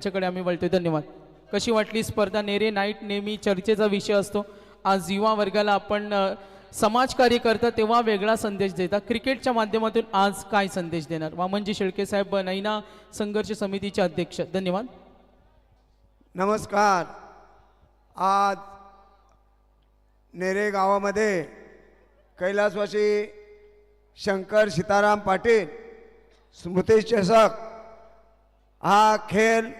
च्याकडे आम्ही वळतोय. धन्यवाद. कशी वाटली स्पर्धा? नेरे नाईट नेहमी चर्चेचा विषय असतो. आज युवा वर्गाला आपण समाजकार्य करता तेव्हा वेगळा संदेश देता. क्रिकेटच्या माध्यमातून आज काय संदेश देणार? वामनजी शेळके साहेब, नैना संघर्ष समितीचे अध्यक्ष. धन्यवाद. नमस्कार. आज नेरे गावामध्ये कैलासवासी शंकर सीताराम पाटील स्मृती चषक हा खेळ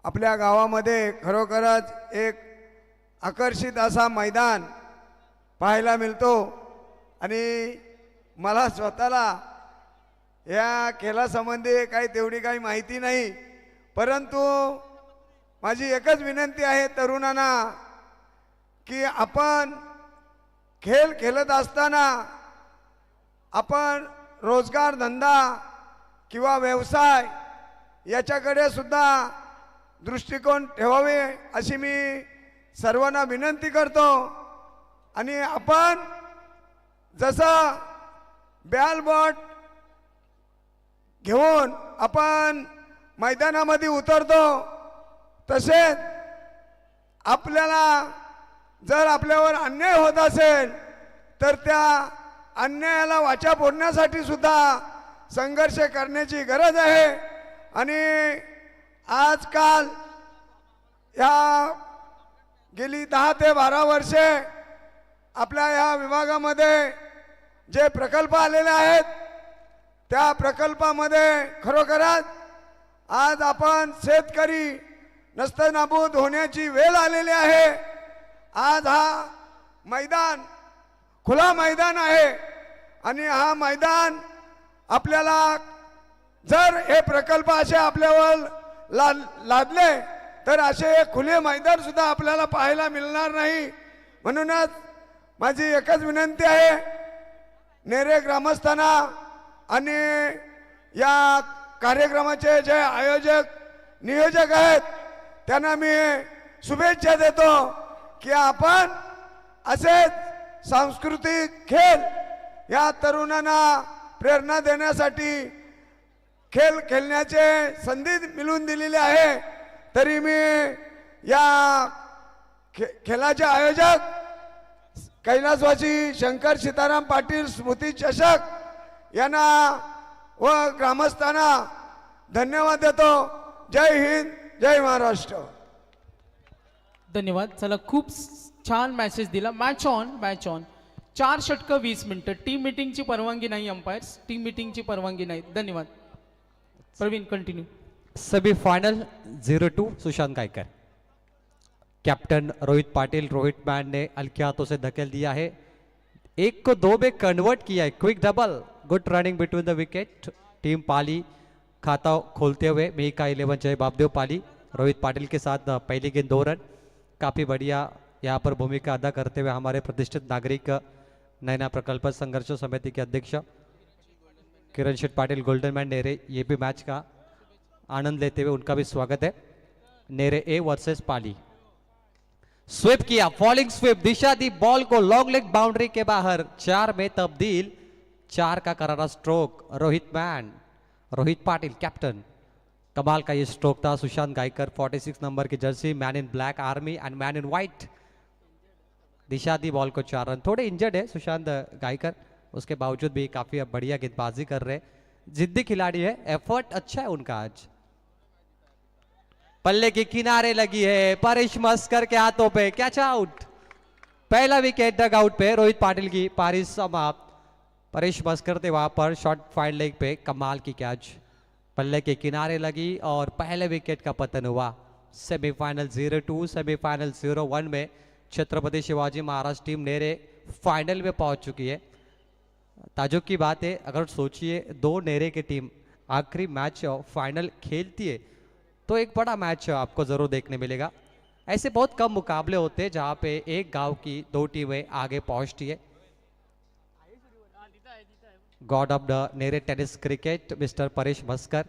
आपल्या गावामध्ये खरोखरच एक आकर्षित असा मैदान पाहायला मिळतो आणि मला स्वतःला या खेळासंबंधी तेवढी काही माहिती नाही, परंतु माझी एकच विनंती आहे तरुणांना की आपण खेळ खेळत असताना आपण रोजगार धंदा किंवा व्यवसाय याच्याकडे सुद्धा दृष्टिकोन ठेवावे अशी मी सर्वांना विनंती करतो. आणि आपण जसं बॅल बॉट घेऊन आपण मैदानामध्ये उतरतो तसेच आपल्याला जर आपल्यावर अन्याय होत असेल तर त्या अन्यायाला वाचा फोडण्यासाठी सुद्धा संघर्ष करण्याची गरज आहे. आणि आजकाल या गेली 10 ते 12 वर्षे आपल्या या विभागामध्ये जे प्रकल्प आलेले आहेत त्या प्रकल्पामध्ये खरोखरच आज आपण शेतकरी नस्तनाबूद होण्याची वेळ आलेली आहे. आज हा मैदान खुला मैदान आहे आणि हा मैदान आपल्याला जर हे प्रकल्प असे आपल्यावर लादले तर असे खुले मैदान सुद्धा आपल्याला पाहायला मिळणार नाही. म्हणूनच माझी एकच विनंती आहे नेरे ग्रामस्थांना आणि या कार्यक्रमाचे जे आयोजक नियोजक आहेत त्यांना मी शुभेच्छा देतो की आपण असेच सांस्कृतिक खेळ या तरुणांना प्रेरणा देण्यासाठी खेळ खेळण्याचे संधी मिळवून दिलेली आहे. तरी मी या खेळाचे आयोजक कैलासवासी शंकर सीताराम पाटील स्मृती चषक यांना व ग्रामस्थांना धन्यवाद देतो. जय हिंद, जय महाराष्ट्र. धन्यवाद. चला, खूप छान मेसेज दिला. मॅच ऑन 4 षटकं 20 मिनिटं. टीम मीटिंगची परवानगी नाही. अंपायर्स टीम मीटिंगची परवानगी नाही. धन्यवाद. Praveen continue. Semifinal 0-2 Sushant Gaikar. Captain Rohit Patil man ने हल्के हाथों से धकेल दिया है. 1 को 2 में कन्वर्ट किया है. Quick double. Good running between the wicket. Team Pali खाता खोलते हुए मेका 11 जय बाबदेव पाली रोहित पाटिल के साथ पहली गेंद 2 रन. काफ़ी बढ़िया यहाँ पर भूमिका अदा करते हुए हमारे प्रतिष्ठित नागरिक नैना प्रकल्प संघर्ष समिति के अध्यक्ष किरण शेठ पाटिल गोल्डन मैन नेरे ये भी मैच का आनंद लेते हुए उनका भी स्वागत है. Nere A versus Pali. Sweep किया, फॉलिंग स्वीप. दिशा दी बॉल को लॉन्ग लेग बाउंड्री के बाहर. 4 में तब्दील. 4 का करारा स्ट्रोक. रोहित पाटिल कैप्टन. कमाल का ये स्ट्रोक था. सुशांत गायकर 46 नंबर की Jersey, man in black army and man in white. दिशा दी बॉल को 4 रन. थोड़े इंजर्ड है सुशांत गायकर, उसके बावजूद भी काफी बढ़िया गेंदबाजी कर रहे. जिद्दी खिलाड़ी है, एफर्ट अच्छा है उनका. आज पल्ले के किनारे लगी है. परेश मस्कर के हाथों पे कैच आउट. पहला विकेट डग आउट पे रोहित पाटिल की पारी समाप्त. परेश मस्कर थे वहां पर शॉर्ट फाइड लेग पे. कमाल की कैच पल्ले के किनारे लगी और पहले विकेट का पतन हुआ. सेमीफाइनल 0-2 सेमीफाइनल 0-1 में छत्रपति शिवाजी महाराज टीम नेरे फाइनल में पहुंच चुकी है. ताजुब की बात है, अगर सोचिए 2 नेरे की टीम आखिरी मैच फाइनल खेलती है तो एक बड़ा मैच आपको जरूर देखने मिलेगा. ऐसे बहुत कम मुकाबले होते हैं जहां पे एक गांव की 2 टीमें आगे पहुंचती है. God of the Nere tennis cricket mister Paresh Maskar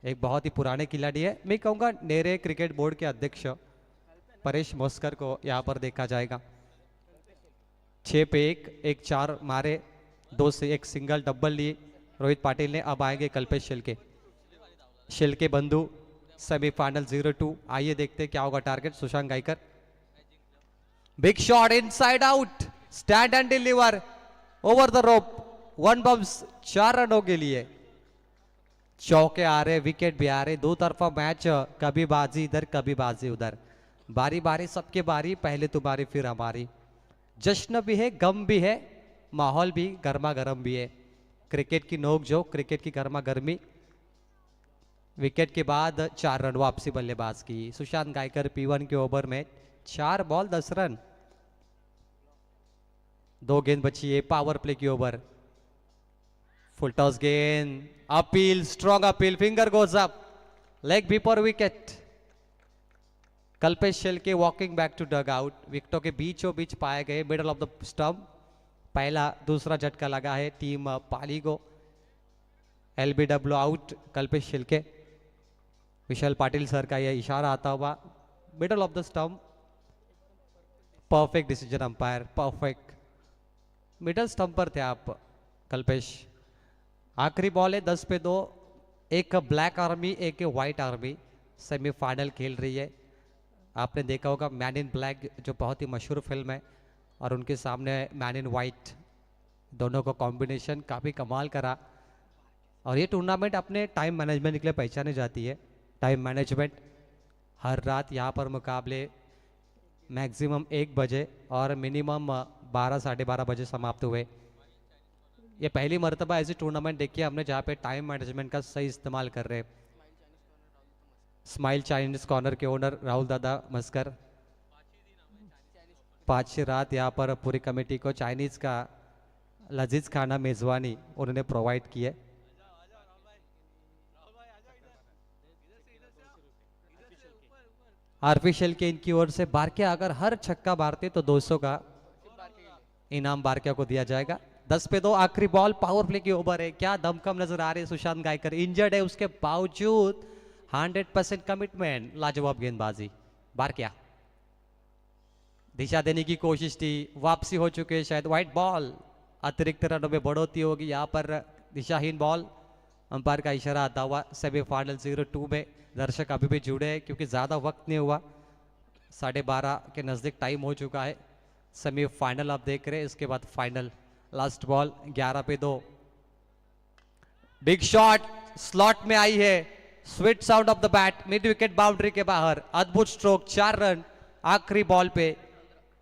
एक बहुत ही पुराने खिलाड़ी है. मैं कहूँगा नेरे क्रिकेट बोर्ड के अध्यक्ष परेश मस्कर को यहाँ पर देखा जाएगा. 6 पे 1 4 मारे, 2 से 1 सिंगल डबल लिए रोहित पाटिल ने. अब आएंगे कल्पेश शेल्के बंधु सेमीफाइनल 0-2। आइए देखते हैं क्या होगा target Sushant Gaikar. Big shot inside out, stand and deliver over the rope, one bounce, 4 रनों के लिए। चौके आ रहे, विकेट भी आ रहे, दो तरफा मैच, कभी बाजी इधर कभी बाजी उधर, बारी बारी सबके बारी, पहले तुम्हारी फिर हमारी। जश्न भी है, गम भी है, माहौल भी गर्मा गर्म भी है। क्रिकेट की नोक-झोंक, क्रिकेट की गर्मा गर्मी। विकेट के बाद 4 रन वापसी बल्लेबाज की। सुशांत गायकर P1 के ओवर में 4 बॉल 10 रन। 2 गेंद बची है पावर प्ले की ओवर। फुल टॉस गेंद, appeal, strong appeal, finger goes up, leg before wicket. Kalpesh Shelke walking back to dugout, विकेटों के बीचों बीच पाए गए, मिडल ऑफ द स्टंप। पहला दूसरा झटका लगा है टीम पाली को। LBW out Kalpesh Shelke. Vishal Patil sir का यह इशारा आता हुआ, middle of the stump. Perfect decision umpire, perfect. Middle stump पर थे आप कल्पेश। आखिरी बॉल है 10 पे 2। एक ब्लैक आर्मी, एक व्हाइट आर्मी सेमीफाइनल खेल रही है। आपने देखा होगा मैन इन ब्लैक जो बहुत ही मशहूर फिल्म है, और उनके सामने मैन इन वाइट, दोनों का कॉम्बिनेशन काफ़ी कमाल करा। और ये टूर्नामेंट अपने टाइम मैनेजमेंट के लिए पहचानी जाती है। टाइम मैनेजमेंट, हर रात यहाँ पर मुकाबले मैक्सिमम 1 बजे और मिनिमम 12 साढ़े 12 बजे समाप्त हुए। ये पहली मर्तबा ऐसी टूर्नामेंट देखी है हमने जहाँ पे टाइम मैनेजमेंट का सही इस्तेमाल कर रहे हैं। स्माइल चाइनीज कॉर्नर के ओनर राहुल दादा मस्कर 5 रात यहाँ पर पूरी कमेटी को चाइनीज का लजीज खाना मेजबानी उन्होंने प्रोवाइड की है। आर्टिफिशियल के इनकी ओर से बारकिया अगर हर छक्का मारते तो 200 का इनाम बारकिया को दिया जाएगा। 10 पे 2 आखिरी बॉल, पावर प्ले की ओवर है। क्या दमखम नजर आ रही है सुशांत गायकर, इंजर्ड है उसके बावजूद 100% कमिटमेंट, लाजवाब गेंदबाजी। बारकिया दिशा देने की कोशिश थी, वापसी हो चुके शायद, व्हाइट बॉल, अतिरिक्त रनों में बढ़ोतरी होगी। यहाँ पर दिशाहीन बॉल, अंपायर का इशारा आता हुआ। सेमीफाइनल 0-2 में दर्शक अभी भी जुड़े हैं क्योंकि ज़्यादा वक्त नहीं हुआ, 12:30 के नज़दीक टाइम हो चुका है। सेमीफाइनल आप देख रहे हैं, इसके बाद फाइनल। लास्ट बॉल 11 पे 2। बिग शॉट स्लॉट में आई है, sweet sound of the bat, mid wicket boundary के बाहर, अद्भुत स्ट्रोक, 4 रन आखिरी बॉल पे।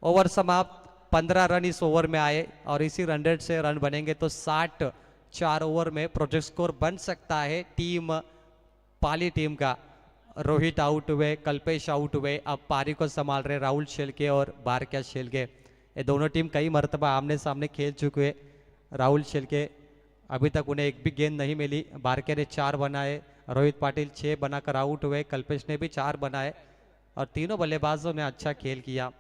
ओवर समाप्त, 15 रन इस ओवर में आए और इसी रन रेट से रन बनेंगे तो 60 4 ओवर में प्रोजेक्ट स्कोर बन सकता है टीम पाली टीम का। रोहित आउट हुए, कल्पेश आउट हुए, अब पारी को संभाल रहे राहुल शेल्के और बारकिया शेल्के। ये दोनों टीम कई मरतबा आमने सामने खेल चुके हैं। राहुल शेल्के अभी तक उन्हें एक भी गेंद नहीं मिली, बारकिया ने 4 बनाए, रोहित पाटिल 6 बनाकर आउट हुए, कल्पेश ने भी 4 बनाए और तीनों बल्लेबाजों ने अच्छा खेल किया।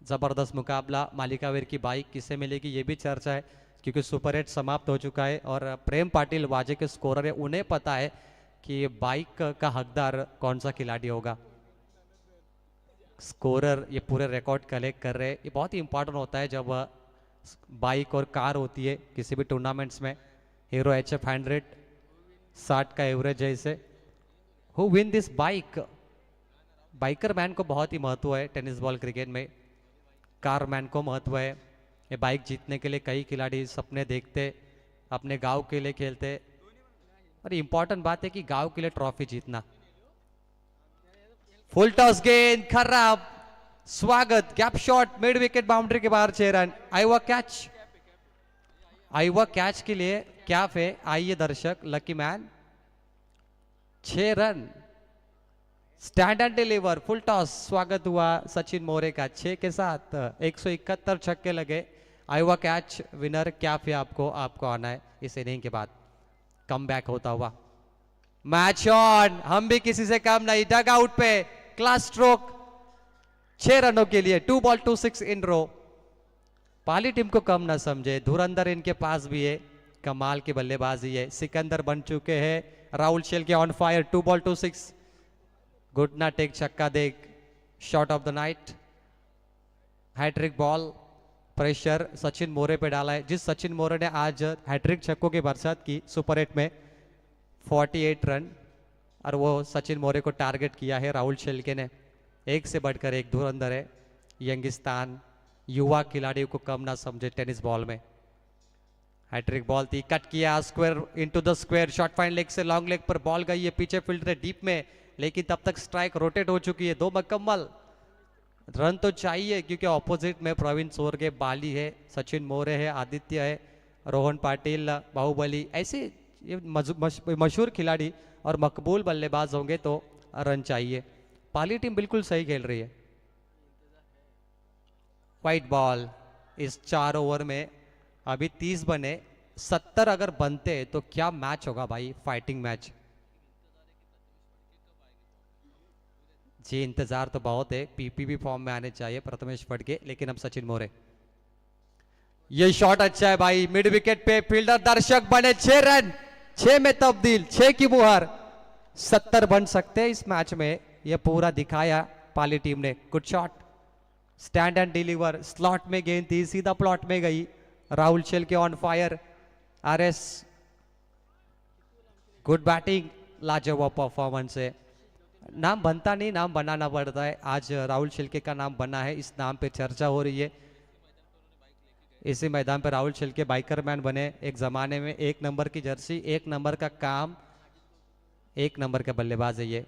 ज़बरदस्त मुकाबला। मालिकावीर की बाइक किसे मिलेगी ये भी चर्चा है क्योंकि सुपर 8 समाप्त हो चुका है और प्रेम पाटिल वाजे के स्कोरर है, उन्हें पता है कि ये बाइक का हकदार कौन सा खिलाड़ी होगा। स्कोरर ये पूरे रिकॉर्ड कलेक्ट कर रहे हैं। ये बहुत ही इंपॉर्टेंट होता है जब बाइक और कार होती है किसी भी टूर्नामेंट्स में। हीरो HF 100 60 का एवरेज है इसे। Who win this bike? Biker man को बहुत ही महत्व है टेनिस बॉल क्रिकेट में, कार मैन को महत्व है। ये बाइक जीतने के लिए कई खिलाड़ी सपने देखते, अपने गांव के लिए खेलते, और इंपॉर्टेंट बात है कि गांव के लिए ट्रॉफी जीतना। फुल टॉस गेंद खराब, स्वागत, gap shot, mid wicket boundary के बाहर 6 रन। आईवा कैच, आईवा कैच के लिए कैफ है। आइए दर्शक, lucky man 6 run, stand and deliver, full toss, स्वागत हुआ सचिन मोरे का 6 के साथ 171 छक्के लगे। आईवा कैच विनर कैफ है, आपको आना है इस इनिंग के बाद। कम बैक होता हुआ मैच ऑन, हम भी किसी से कम नहीं, डग आउट पे क्लास स्ट्रोक 6 रनों के लिए, 2 बॉल 2 6 इन रो। पाली टीम को कम ना समझे, धुरंधर इनके पास भी है, कमाल की बल्लेबाजी है, सिकंदर बन चुके हैं। Rahul Shelke on fire, 2 ball 2 6, घुटना टेक छक्का देख, shot of the night, hat-trick ball, pressure Sachin More पे डाला है। जिस सचिन मोरे ने आज हैट्रिक छक्कों की बरसात की सुपर 8 में, 48 रन, और वो सचिन मोरे को टारगेट किया है राहुल शेलके ने। एक से बढ़कर एक धुरंधर है यंगिस्तान, युवा खिलाड़ियों को कम ना समझे टेनिस बॉल में। हैट्रिक बॉल थी, कट किया square into the square, short fine leg से लॉन्ग लेग पर बॉल गई है, पीछे फील्डर है डीप में, लेकिन तब तक स्ट्राइक रोटेट हो चुकी है। 2 मुकम्मल रन तो चाहिए क्योंकि ऑपोजिट में प्रवीण सोरगे, बाली है, सचिन मोरे है, आदित्य है, रोहन पाटिल, बाहुबली, ऐसे ये मशहूर खिलाड़ी और मकबूल बल्लेबाज होंगे तो रन चाहिए। पाली टीम बिल्कुल सही खेल रही है। वाइट बॉल इस 4 ओवर में अभी 30 बने, 70 अगर बनते तो क्या मैच होगा भाई, फाइटिंग मैच। जी इंतजार तो बहुत है, पीपी भी फॉर्म में आने चाहिए प्रथमेश फटके, लेकिन अब सचिन मोरे। ये शॉट अच्छा है भाई, मिड विकेट पे फील्डर, दर्शक बने 6 रन, 6 में तब्दील, 6 की मुहर। 70 बन सकते हैं इस मैच में, यह पूरा दिखाया पाली टीम ने। Good shot, stand and deliver, slot में गेंद थी, सीधा प्लॉट में गई। Rahul Shelke on fire, RS good batting, लाजवाब परफॉर्मेंस है। नाम बनता नहीं, नाम बनाना पड़ता है। आज राहुल शेलके का नाम बना है, इस नाम पे चर्चा हो रही है। इसी मैदान पर राहुल शेलके बाइकर मैन बने एक जमाने में, 1 नंबर की जर्सी, 1 नंबर का काम, 1 नंबर का बल्लेबाज है ये।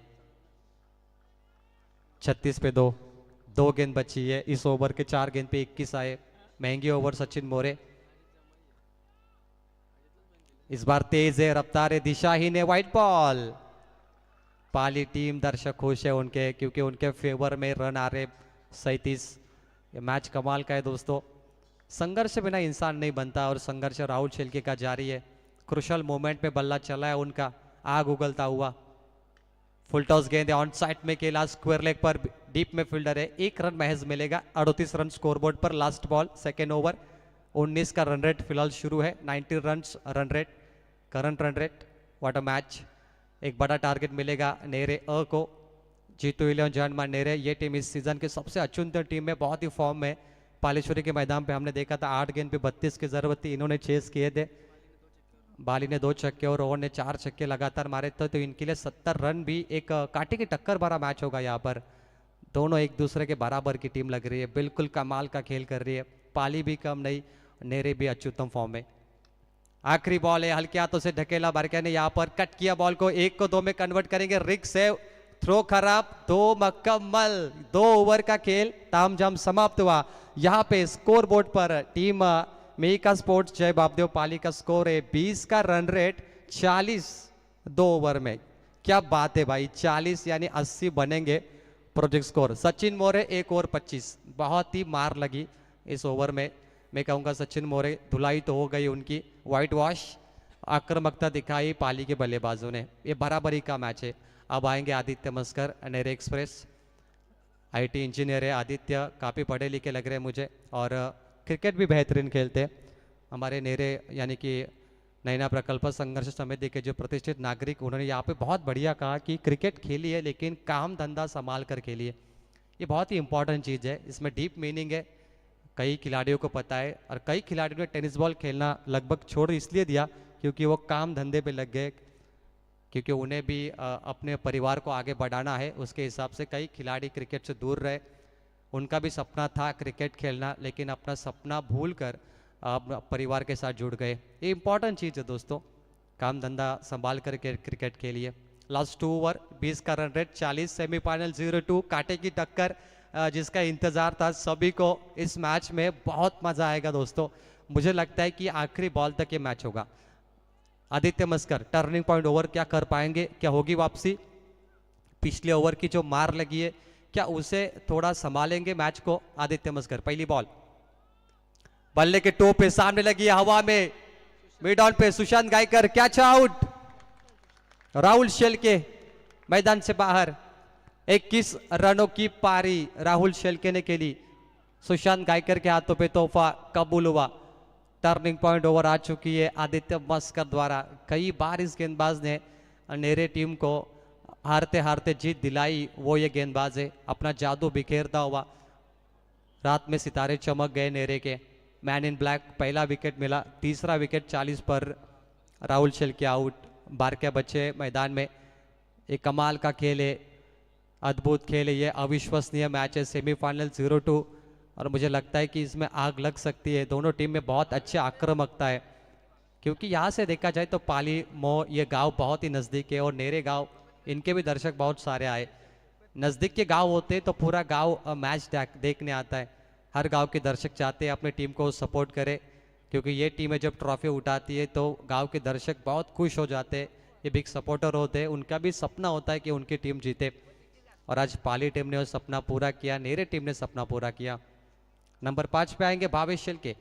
36 पे 2 गेंद बची है इस ओवर के, 4 गेंद पे 21 आए। महंगी ओवर सचिन मोरे। इस बार तेज है, रफ्तार है, दिशाहीन है। व्हाइट बॉल, पाली टीम, दर्शक खुश है उनके क्योंकि उनके फेवर में रन आ रहे 37। ये मैच कमाल का है दोस्तों। संघर्ष बिना इंसान नहीं बनता और संघर्ष राहुल शेलके का जारी है। क्रुशल मोमेंट में बल्ला चला है उनका, आग उगलता हुआ। फुल टॉस गेंद ऑन साइड में खेला, स्क्वायर लेग पर डीप में फील्डर है। 1 रन महज मिलेगा, 38 रन स्कोरबोर्ड पर। लास्ट बॉल, सेकेंड ओवर, 19 का रन रेट फिलहाल शुरू है। 90 run run rate, current run rate. What a match. एक बड़ा टारगेट मिलेगा नेरे अ को। जीतू इलेवन जॉन नेरे, ये टीम इस सीजन की सबसे अचुनत टीम है, बहुत ही फॉर्म में। पालेश्वरी के मैदान पे हमने देखा था 8 गेंद पे 32 की जरूरत थी, इन्होंने चेस किए थे। बाली ने 2 छक्के और रोहन ने 4 छक्के लगातार मारे थे, तो इनके लिए 70 रन भी एक कांटे की टक्कर भरा मैच होगा यहाँ पर। दोनों एक दूसरे के बराबर की टीम लग रही है, बिल्कुल कमाल का खेल कर रही है। पाली भी कम नहीं, नेरे भी अत्युत्तम फॉर्म में। आखिरी बॉल है, हल्के हाथों से ढकेला बारकिया ने, यहाँ पर कट किया बॉल को, 1 को 2 में कन्वर्ट करेंगे। रिक सेव, थ्रो खराब, 2 मुकम्मल। 2 ओवर का खेल तामझाम समाप्त हुआ। यहाँ पे स्कोर बोर्ड पर टीम मेका स्पोर्ट्स जय बापदेव पाली का स्कोर है 20 का रन रेट, 40 2 ओवर में। क्या बात है भाई, 40 यानी 80 बनेंगे project score. Sachin More 1 over 25, बहुत ही मार लगी इस ओवर में। मैं कहूँगा सचिन मोरे धुलाई तो हो गई उनकी, व्हाइट वॉश, आक्रामकता दिखाई पाली के बल्लेबाजों ने। ये बराबरी का मैच है। अब आएंगे Aditya Maskar, Nere express. IT engineer है आदित्य, काफ़ी पढ़े लिखे लग रहे हैं मुझे, और क्रिकेट भी बेहतरीन खेलते हैं। हमारे नेरे यानी कि नैना प्रकल्प संघर्ष समिति के जो प्रतिष्ठित नागरिक, उन्होंने यहाँ पे बहुत बढ़िया कहा कि क्रिकेट खेली है लेकिन काम धंधा संभाल कर खेलिए। ये बहुत ही इंपॉर्टेंट चीज़ है, इसमें डीप मीनिंग है। कई खिलाड़ियों को पता है, और कई खिलाड़ियों ने टेनिस बॉल खेलना लगभग छोड़ इसलिए दिया क्योंकि वो काम धंधे पे लग गए, क्योंकि उन्हें भी अपने परिवार को आगे बढ़ाना है। उसके हिसाब से कई खिलाड़ी क्रिकेट से दूर रहे। उनका भी सपना था क्रिकेट खेलना, लेकिन अपना सपना भूल कर परिवार के साथ जुड़ गए। ये इंपॉर्टेंट चीज़ है दोस्तों, काम धंधा संभाल कर क्रिकेट खेलिए। लास्ट 2 ओवर, 20 का रन रेट, 40, सेमीफाइनल 0-2, कांटे की टक्कर जिसका इंतजार था सभी को। इस मैच में बहुत मजा आएगा दोस्तों। मुझे लगता है कि आखिरी बॉल तक ये मैच होगा। आदित्य मस्कर टर्निंग पॉइंट ओवर क्या कर पाएंगे, क्या होगी वापसी? पिछले ओवर की जो मार लगी है, क्या उसे थोड़ा संभालेंगे मैच को आदित्य मस्कर? पहली बॉल, बल्ले के टो पे सामने लगी है, हवा में, मिड ऑन पे सुशांत गायकर, कैच आउट। राहुल शेलके मैदान से बाहर। 21 रनों की पारी राहुल शेलके ने खेली। सुशांत गायकर के हाथों पे तोहफा कबूल हुआ। टर्निंग पॉइंट ओवर आ चुकी है आदित्य मस्कर द्वारा। कई बार इस गेंदबाज ने नेरे टीम को हारते हारते जीत दिलाई, वो ये गेंदबाज है। अपना जादू बिखेरता हुआ रात में सितारे चमक गए नेरे के। मैन इन ब्लैक, पहला विकेट मिला, तीसरा विकेट 40 पर राहुल शेलके आउट। बारके बच्चे मैदान में, ये कमाल का खेल है, अद्भुत खेल है, ये अविश्वसनीय मैच है। सेमीफाइनल 0-2 और मुझे लगता है कि इसमें आग लग सकती है। दोनों टीम में बहुत अच्छी आक्रामकता है, क्योंकि यहाँ से देखा जाए तो पाली मो ये गांव बहुत ही नज़दीक है और नेरे गांव इनके भी दर्शक बहुत सारे आए। नज़दीक के गांव होते तो पूरा गांव मैच देखने आता है। हर गांव के दर्शक चाहते हैं अपनी टीम को सपोर्ट करे, क्योंकि ये टीमें जब ट्रॉफी उठाती है तो गांव के दर्शक बहुत खुश हो जाते हैं। ये बिग सपोर्टर होते हैं, उनका भी सपना होता है कि उनकी टीम जीते, और आज पाली टीम ने वो सपना पूरा किया, नेरे टीम ने सपना पूरा किया। नंबर 5 पे आएंगे भावेश शेलके।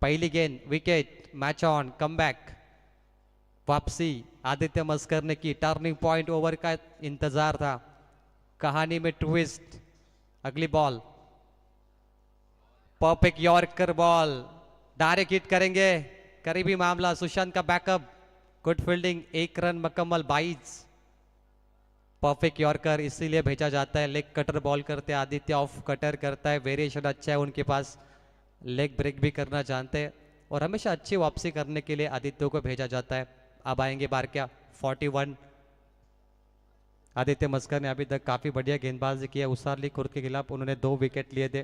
पहली गेंद, विकेट, मैच ऑन, कमबैक, वापसी आदित्य मस्कर ने की। टर्निंग पॉइंट ओवर का इंतजार था, कहानी में ट्विस्ट। अगली ball, perfect yorker ball, direct hit करेंगे, करीबी मामला। सुशांत का बैकअप, गुड फील्डिंग, 1 रन मुकम्मल, 22। परफेक्ट यॉर्कर इसीलिए भेजा जाता है। लेग कटर बॉल करते हैं आदित्य, ऑफ कटर करता है, वेरिएशन अच्छा है उनके पास, लेग ब्रेक भी करना जानते हैं और हमेशा अच्छी वापसी करने के लिए आदित्य को भेजा जाता है। अब आएंगे बार क्या 41। आदित्य मस्कर ने अभी तक काफी बढ़िया गेंदबाजी की है। उसारली खुर्द के खिलाफ उन्होंने 2 विकेट लिए थे,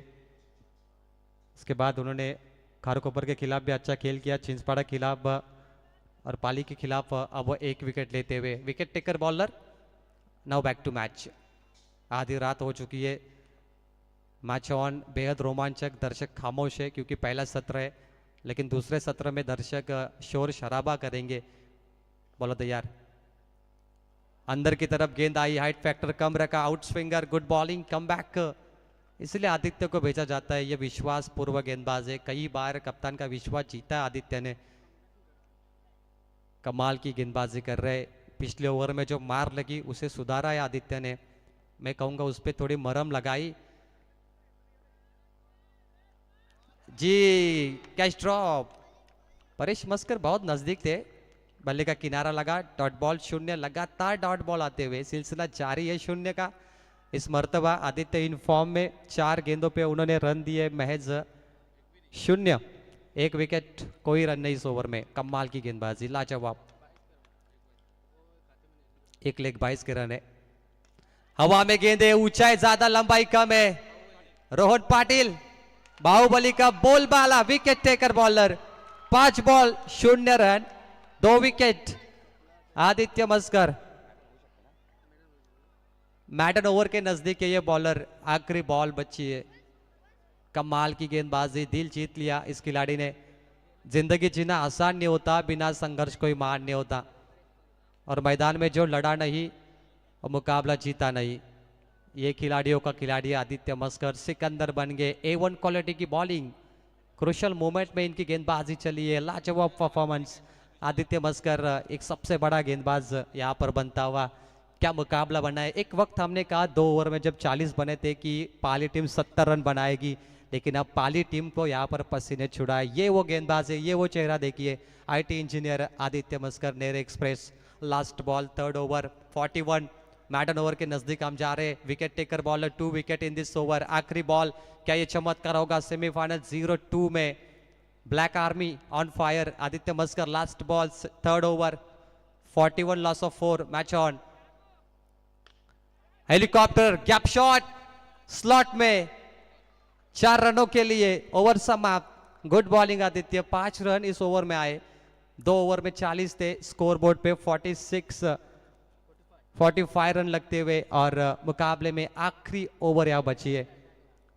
उसके बाद उन्होंने खारकोपर के खिलाफ भी अच्छा खेल किया, चिंचपाड़ा के खिलाफ और पाली के खिलाफ अब वो 1 विकेट लेते हुए। Wicket taker bowler. Now back to match. आधी रात हो चुकी है, मैच ऑन, बेहद रोमांचक, दर्शक खामोश है क्योंकि पहला सत्र है, लेकिन दूसरे सत्र में दर्शक शोर शराबा करेंगे। बोलो तैयार। अंदर की तरफ गेंद आई, हाइट फैक्टर कम रखा, out swinger, good bowling, come back, इसलिए आदित्य को भेजा जाता है। ये विश्वास पूर्व गेंदबाज है, कई बार कप्तान का विश्वास जीता है आदित्य ने। कमाल की गेंदबाजी कर रहे, पिछले ओवर में जो मार लगी उसे सुधारा है आदित्य ने, मैं कहूंगा उस पर थोड़ी मरहम लगाई जी। कैच ड्रॉप, परेश मस्कर बहुत नजदीक थे, बल्ले का किनारा लगा, डॉट बॉल 0, लगातार डॉट बॉल आते हुए सिलसिला जारी है 0 का। इस मर्तबा आदित्य इन फॉर्म में 4 गेंदों पे उन्होंने रन दिए महज 0, 1 विकेट, कोई रन नहीं इस ओवर में। कमाल की गेंदबाजी, लाजवाब। एक लेग 22 के रन है। हवा में गेंदे, ऊंचाई ज्यादा, लंबाई कम है। रोहन पाटिल बाहुबली का बोलबाला, wicket taker bowler, 5 ball 0 run, 2 wicket. Aditya Maskar maiden over के नजदीक है ये बॉलर, आखिरी बॉल बची है। कमाल की गेंदबाजी, दिल जीत लिया इस खिलाड़ी ने। जिंदगी जीना आसान नहीं होता, बिना संघर्ष कोई मान नहीं होता, और मैदान में जो लड़ा नहीं और मुकाबला जीता नहीं, ये खिलाड़ियों का खिलाड़ी आदित्य मस्कर। सिकंदर बन गए, A1 क्वालिटी की बॉलिंग, क्रुशियल मोमेंट में इनकी गेंदबाजी चली है, लाजवाब परफॉर्मेंस। आदित्य मस्कर एक सबसे बड़ा गेंदबाज यहाँ पर बनता हुआ, क्या मुकाबला बना है। एक वक्त हमने कहा 2 ओवर में जब 40 बने थे कि पाली टीम 70 रन बनाएगी, लेकिन अब पाली टीम को यहाँ पर पसीने छुड़ाए। ये वो गेंदबाज है, ये वो चेहरा देखिए, IT engineer Aditya Maskar, Nere express. Last ball, 3rd over, 41। Maiden over के नजदीक हम जा रहे, wicket taker bowler, 2 wicket in this over. आखिरी बॉल, क्या ये चमत्कार होगा सेमीफाइनल 0-2 में। Black army on fire, Aditya Maskar. Last ball, 3rd over, 41, loss of 4, match on. Helicopter, gap shot, slot में 4 रनों के लिए ओवर समाप्त। गुड बॉलिंग आदित्य, 5 रन इस ओवर में आए। 2 ओवर में 40 थे, स्कोर बोर्ड पे 45 रन लगते हुए, और मुकाबले में आखिरी ओवर यहाँ बची है।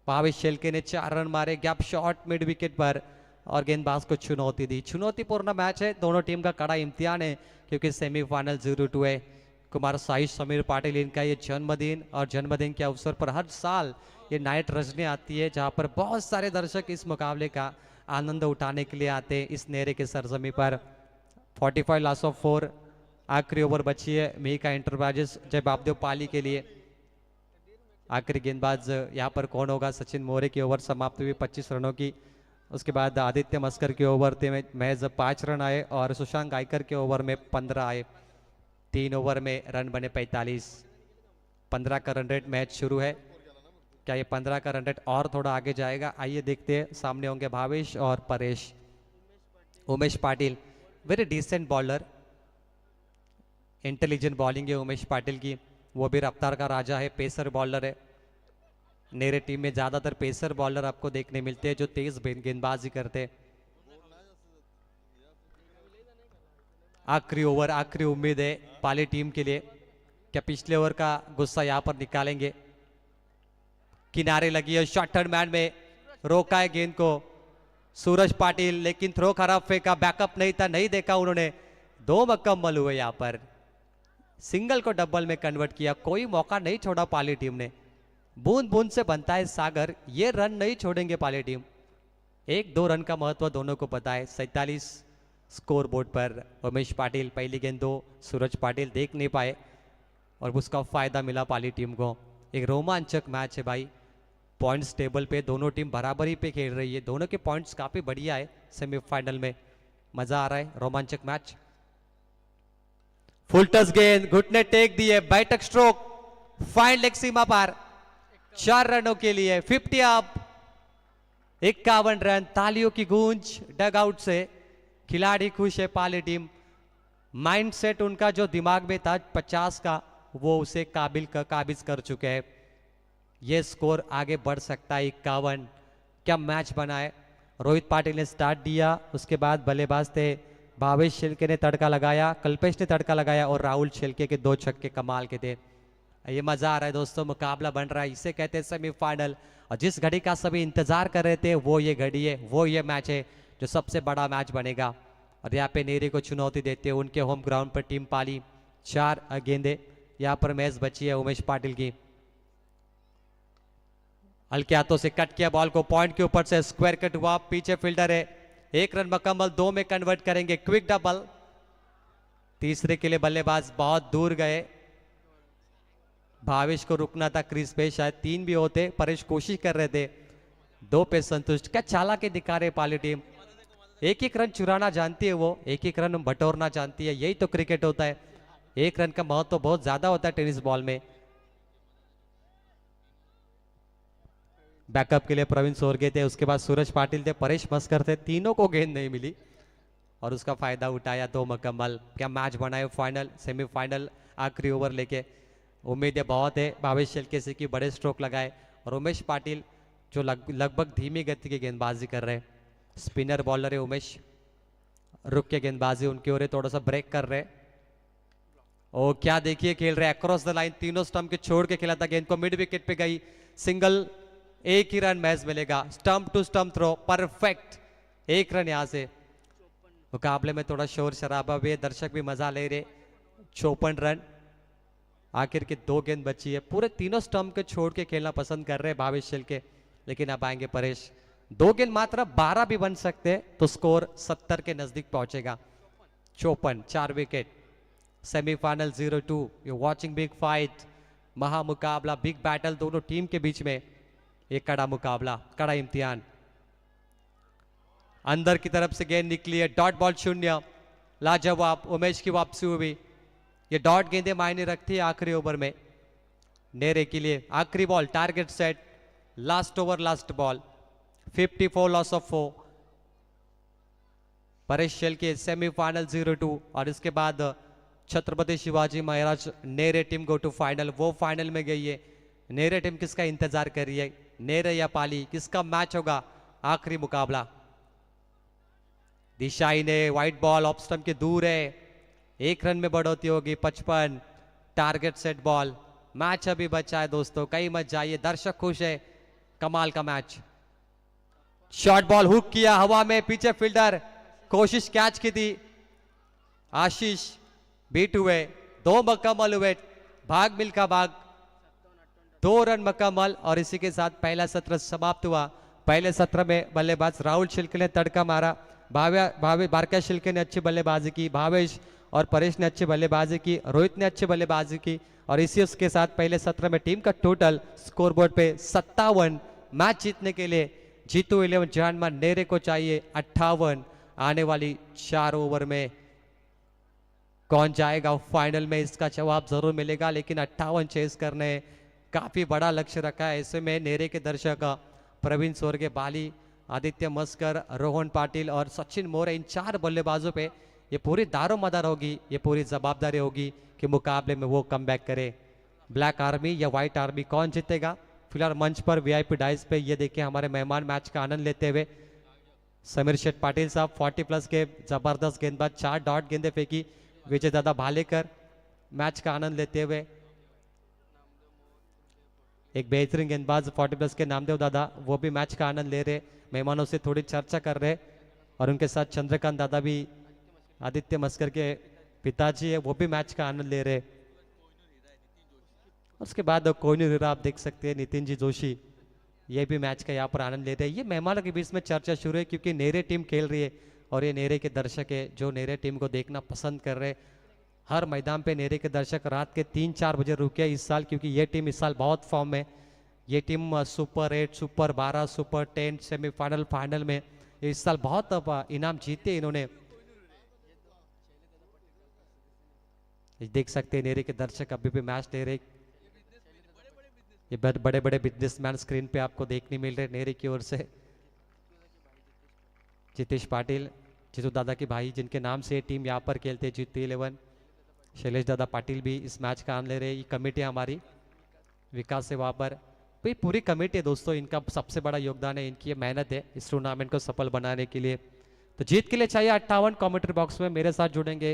भावेश शेलके ने 4 रन मारे, गैप शॉट मिड विकेट पर, और गेंदबाज को चुनौती दी। चुनौतीपूर्ण मैच है, दोनों टीम का कड़ा इम्तिहान है, क्योंकि सेमीफाइनल 0-2 है। कुमार साहिश समीर पाटिल इनका ये जन्मदिन, और जन्मदिन के अवसर पर हर साल ये नाइट रजनी आती है, जहां पर बहुत सारे दर्शक इस मुकाबले का आनंद उठाने के लिए आते हैं इस नेरे के सरजमी पर। 45 लॉस ऑफ 4, आखिरी ओवर बची है। मिका एंटरप्राइजेस जवाबदेव पाली के लिए। आखिरी गेंदबाज यहाँ पर कौन होगा? सचिन मोरे की ओवर समाप्त हुई 25 रनों की। उसके बाद आदित्य मस्कर के ओवर थे में महज 5 रन आए, और सुशांत गायकर के ओवर में 15 आए। 3 ओवर में रन बने 45। 15 का रन रेट मैच शुरू है। क्या ये 15 का रन रेट और थोड़ा आगे जाएगा? आइए देखते हैं। सामने होंगे भावेश और Paresh. Umesh Patil very decent bowler, intelligent bowling है उमेश पाटिल की, वो भी रफ्तार का राजा है, पेसर बॉलर है। नेरे टीम में ज़्यादातर पेसर बॉलर आपको देखने मिलते हैं जो तेज गेंदबाजी करते हैं। आखिरी ओवर, आखिरी उम्मीद है पाली टीम के लिए, क्या पिछले ओवर का गुस्सा यहाँ पर निकालेंगे। किनारे लगी है, शॉर्ट थर्ड मैन में रोका है गेंद को सूरज पाटिल, लेकिन थ्रो खराब फेंका, बैकअप नहीं था, नहीं देखा उन्होंने। 2 मुकम्मल हुए यहाँ पर, सिंगल को डबल में कन्वर्ट किया, कोई मौका नहीं छोड़ा पाली टीम ने। बूंद बूंद से बनता है सागर, ये रन नहीं छोड़ेंगे पाली टीम। 1-2 रन का महत्व दोनों को पता है। 47 स्कोर बोर्ड पर उमेश पाटिल, पहली गेंद 2, सूरज पाटिल देख नहीं पाए और उसका फायदा मिला पाली टीम को। एक रोमांचक मैच है भाई, पॉइंट्स टेबल पे दोनों टीम बराबरी पे खेल रही है, दोनों के पॉइंट्स काफी बढ़िया है। सेमीफाइनल में मजा आ रहा है, रोमांचक मैच। फुल टच गेंद, घुटने टेक दिए, बैठक स्ट्रोक, फाइन लेग सीमा पार, 4 रनों के लिए 50 अप, 51 रन। तालियों की गूंज डग आउट से, खिलाड़ी खुश है पाली टीम। माइंडसेट उनका जो दिमाग में था 50 का, वो उसे काबिज कर चुके हैं। ये स्कोर आगे बढ़ सकता है 51। क्या मैच बना है। रोहित पाटिल ने स्टार्ट दिया, उसके बाद बल्लेबाज थे भावेश शिल्के ने तड़का लगाया, कल्पेश ने तड़का लगाया और राहुल शिल्के के 2 छक्के कमाल के थे। ये मजा आ रहा है दोस्तों, मुकाबला बन रहा है, इसे कहते हैं सेमीफाइनल। और जिस घड़ी का सभी इंतजार कर रहे थे वो ये घड़ी है, वो ये मैच है जो सबसे बड़ा मैच बनेगा। और यहाँ पे नेरे को चुनौती देते हैं उनके होम ग्राउंड पर टीम पाली। 4 गेंदे यहाँ पर मैच बची है उमेश पाटिल की। हल्के हाथों से कट किया बॉल को, पॉइंट के ऊपर से स्क्वायर कट हुआ, पीछे फील्डर है, 1 रन मुकम्मल, 2 में कन्वर्ट करेंगे, क्विक डबल। तीसरे के लिए बल्लेबाज बहुत दूर गए, भावेश को रुकना था क्रीज पे, शायद 3 भी होते, परेश कोशिश कर रहे थे, 2 पे संतुष्ट। क्या चालाकी दिखा रहे पाली टीम, 1-1 रन चुराना जानती है वो, 1-1 रन बटोरना जानती है, यही तो क्रिकेट होता है। 1 रन का महत्व तो बहुत ज्यादा होता है टेनिस बॉल में। बैकअप के लिए प्रवीण सोरगे थे, उसके बाद सूरज पाटिल थे, परेश मस्कर थे, तीनों को गेंद नहीं मिली और उसका फायदा उठाया, 2 मुकम्मल। क्या मैच बनाए फाइनल, सेमीफाइनल, आखिरी ओवर लेके। उम्मीदें बहुत है भावेश शिल्के से कि बड़े स्ट्रोक लगाए, और उमेश पाटिल जो लगभग धीमी गति की गेंदबाजी कर रहे हैं, स्पिनर बॉलर है उमेश, रुक के गेंदबाजी उनकी ओर थोड़ा सा ब्रेक कर रहे। ओ क्या देखिए खेल रहे, अक्रॉस द लाइन, तीनों स्टंप के छोड़ के खेला था, गेंद को मिड विकेट पे गई, सिंगल, 1 ही रन मैच मिलेगा। Stump to stump throw, perfect, 1 run यहां से। मुकाबले में थोड़ा शोर शराबा भी है, दर्शक भी मजा ले रहे। 54 रन, आखिर की 2 गेंद बची है, पूरे तीनों स्टंप के छोड़ के खेलना पसंद कर रहे हैं भावेश शिल्के, लेकिन अब आएंगे परेश। 2 गेंद मात्र 12 भी बन सकते हैं तो स्कोर 70 के नजदीक पहुंचेगा। 54, 4 विकेट। Semifinal 0-2, you watching big fight, महामुकाबला, बिग बैटल दोनों टीम के बीच में। एक कड़ा मुकाबला, कड़ा इम्तिहान। अंदर की तरफ से गेंद निकली है, डॉट बॉल 0, लाजवाब, उमेश की वापसी हुई। ये डॉट गेंदें मायने रखती है आखिरी ओवर में। नेरे के लिए आखिरी ball, target set, last over last ball, 54 loss of 4। Paresh Shilke semifinal 0-2, और इसके बाद Chhatrapati Shivaji Maharaj Nere team go to final, वो फाइनल में गई है। नेरे टीम किसका इंतजार कर रही है, नेरे या पाली, किसका मैच होगा आखिरी मुकाबला। दिशाई ने व्हाइट बॉल ऑफ स्टंप के दूर है, 1 रन में बढ़ोतरी होगी, 55, टारगेट सेट बॉल। मैच अभी बचा है दोस्तों, कहीं मत जाइए, दर्शक खुश है, कमाल का मैच। शॉर्ट बॉल हुक किया हवा में, पीछे फील्डर, कोशिश कैच की थी, आशीष बीट हुए, 2 मुकम्मल हुए, भाग मिल्खा भाग, 2 रन मुकम्मल। और इसी के साथ पहला सत्र समाप्त हुआ। पहले सत्र में बल्लेबाज राहुल शिल्के ने तड़का मारा, भारका शिल्के ने अच्छी बल्लेबाजी की, भावेश और परेश ने अच्छी बल्लेबाजी की, रोहित ने अच्छी बल्लेबाजी की, और इसी उसके साथ पहले सत्र में टीम का टोटल स्कोरबोर्ड पे 57। मैच जीतने के लिए जीतू 11 जानमान नेरे को चाहिए 58। आने वाली 4 ओवर में कौन जाएगा फाइनल में, इसका जवाब जरूर मिलेगा, लेकिन 58 चेस करने काफी बड़ा लक्ष्य रखा है। ऐसे में नेरे के दर्शक प्रवीण सोरगे, बाली, आदित्य मस्कर, रोहन पाटिल और सचिन मोरे, इन 4 बल्लेबाजों पे ये पूरी दारोमदार होगी, ये पूरी जवाबदारी होगी के मुकाबले में वो कम बैक करे। ब्लैक आर्मी या व्हाइट आर्मी कौन जीतेगा? फिलहाल मंच पर वीआईपी डाइस पे ये देखिए हमारे मेहमान मैच का आनंद लेते हुए समीर शेठ पाटिल साहब 40+ के जबरदस्त गेंदबाज, 4 डॉट गेंदे फेंकी। विजय दादा भालेकर मैच का आनंद लेते हुए, एक बेहतरीन गेंदबाज 40+ के नामदेव दादा वो भी मैच का आनंद ले रहे, मेहमानों से थोड़ी चर्चा कर रहे और उनके साथ चंद्रकांत दादा भी, आदित्य मस्कर के पिताजी है वो भी मैच का आनंद ले रहे। उसके बाद कोहिनूर हीरा आप देख सकते हैं, नितिन जी जोशी ये भी मैच का यहाँ पर आनंद लेते हैं। ये मेहमानों के बीच में चर्चा शुरू है क्योंकि नेरे टीम खेल रही है और ये नेरे के दर्शक है जो नेरे टीम को देखना पसंद कर रहे। हर मैदान पे नेरे के दर्शक रात के 3-4 बजे रुके इस साल, क्योंकि ये टीम इस साल बहुत फॉर्म में। ये team super 8, super 12, super 10 semifinal, final में इस साल बहुत इनाम जीते इन्होंने। देख सकते हैं नेरे के दर्शक अभी भी मैच ले रहे। ये बड़े बड़े बिजनेसमैन स्क्रीन पे आपको देखने मिल रहे नेरे की ओर से। जितेश पाटिल, जीतू दादा के भाई जिनके नाम से ये टीम यहाँ पर खेलते हैं, जीती 11। शैलेश दादा पाटिल भी इस मैच का आनंद ले रहे। ये कमेटी हमारी विकास से वहाँ पर भाई पूरी कमेटी है दोस्तों, इनका सबसे बड़ा योगदान है, इनकी ये मेहनत है इस टूर्नामेंट को सफल बनाने के लिए। तो जीत के लिए चाहिए 58। कमेंट्री बॉक्स में मेरे साथ जुड़ेंगे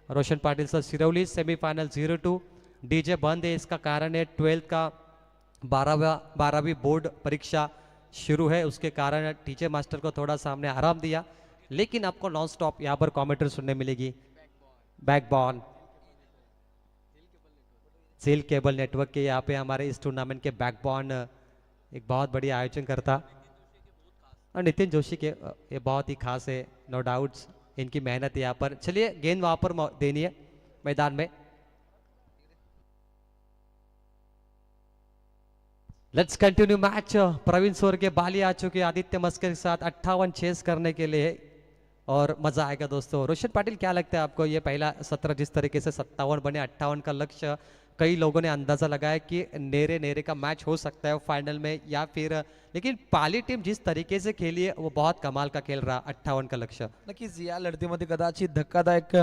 Roshan Patil sir. Sirauli semifinal 0-2, DJ बंद है, इसका कारण है 12th का 12वीं बोर्ड परीक्षा शुरू है, उसके कारण टीचर मास्टर को थोड़ा सा हमने आराम दिया, लेकिन आपको नॉन स्टॉप यहाँ पर कमेंट्री सुनने मिलेगी। बैकबॉन सेल केबल नेटवर्क के यहाँ पे हमारे इस टूर्नामेंट के बैकबॉन एक बहुत बड़ी आयोजन करता और नितिन जोशी के ये बहुत ही खास है, नो डाउट्स इनकी मेहनत यहाँ पर। चलिए गेंद वहाँ पर देनी है मैदान में। Let's continue match. प्रवीण सोर के बाली आ चुके आदित्य मस्कर के साथ 58 चेस करने के लिए और मजा आएगा दोस्तों। रोशन पाटिल क्या लगता है आपको, ये पहला 17 जिस तरीके से 57 बने, 58 का लक्ष्य, कई लोगों ने अंदाजा लगाया कि नेरे का मैच हो सकता है फाइनल में या फिर, लेकिन पाली टीम जिस तरीके से खेली है वो बहुत कमाल का खेल रहा। 58 का लक्ष्य नक्कीच या लढतीमध्ये कदाचित धक्कादायक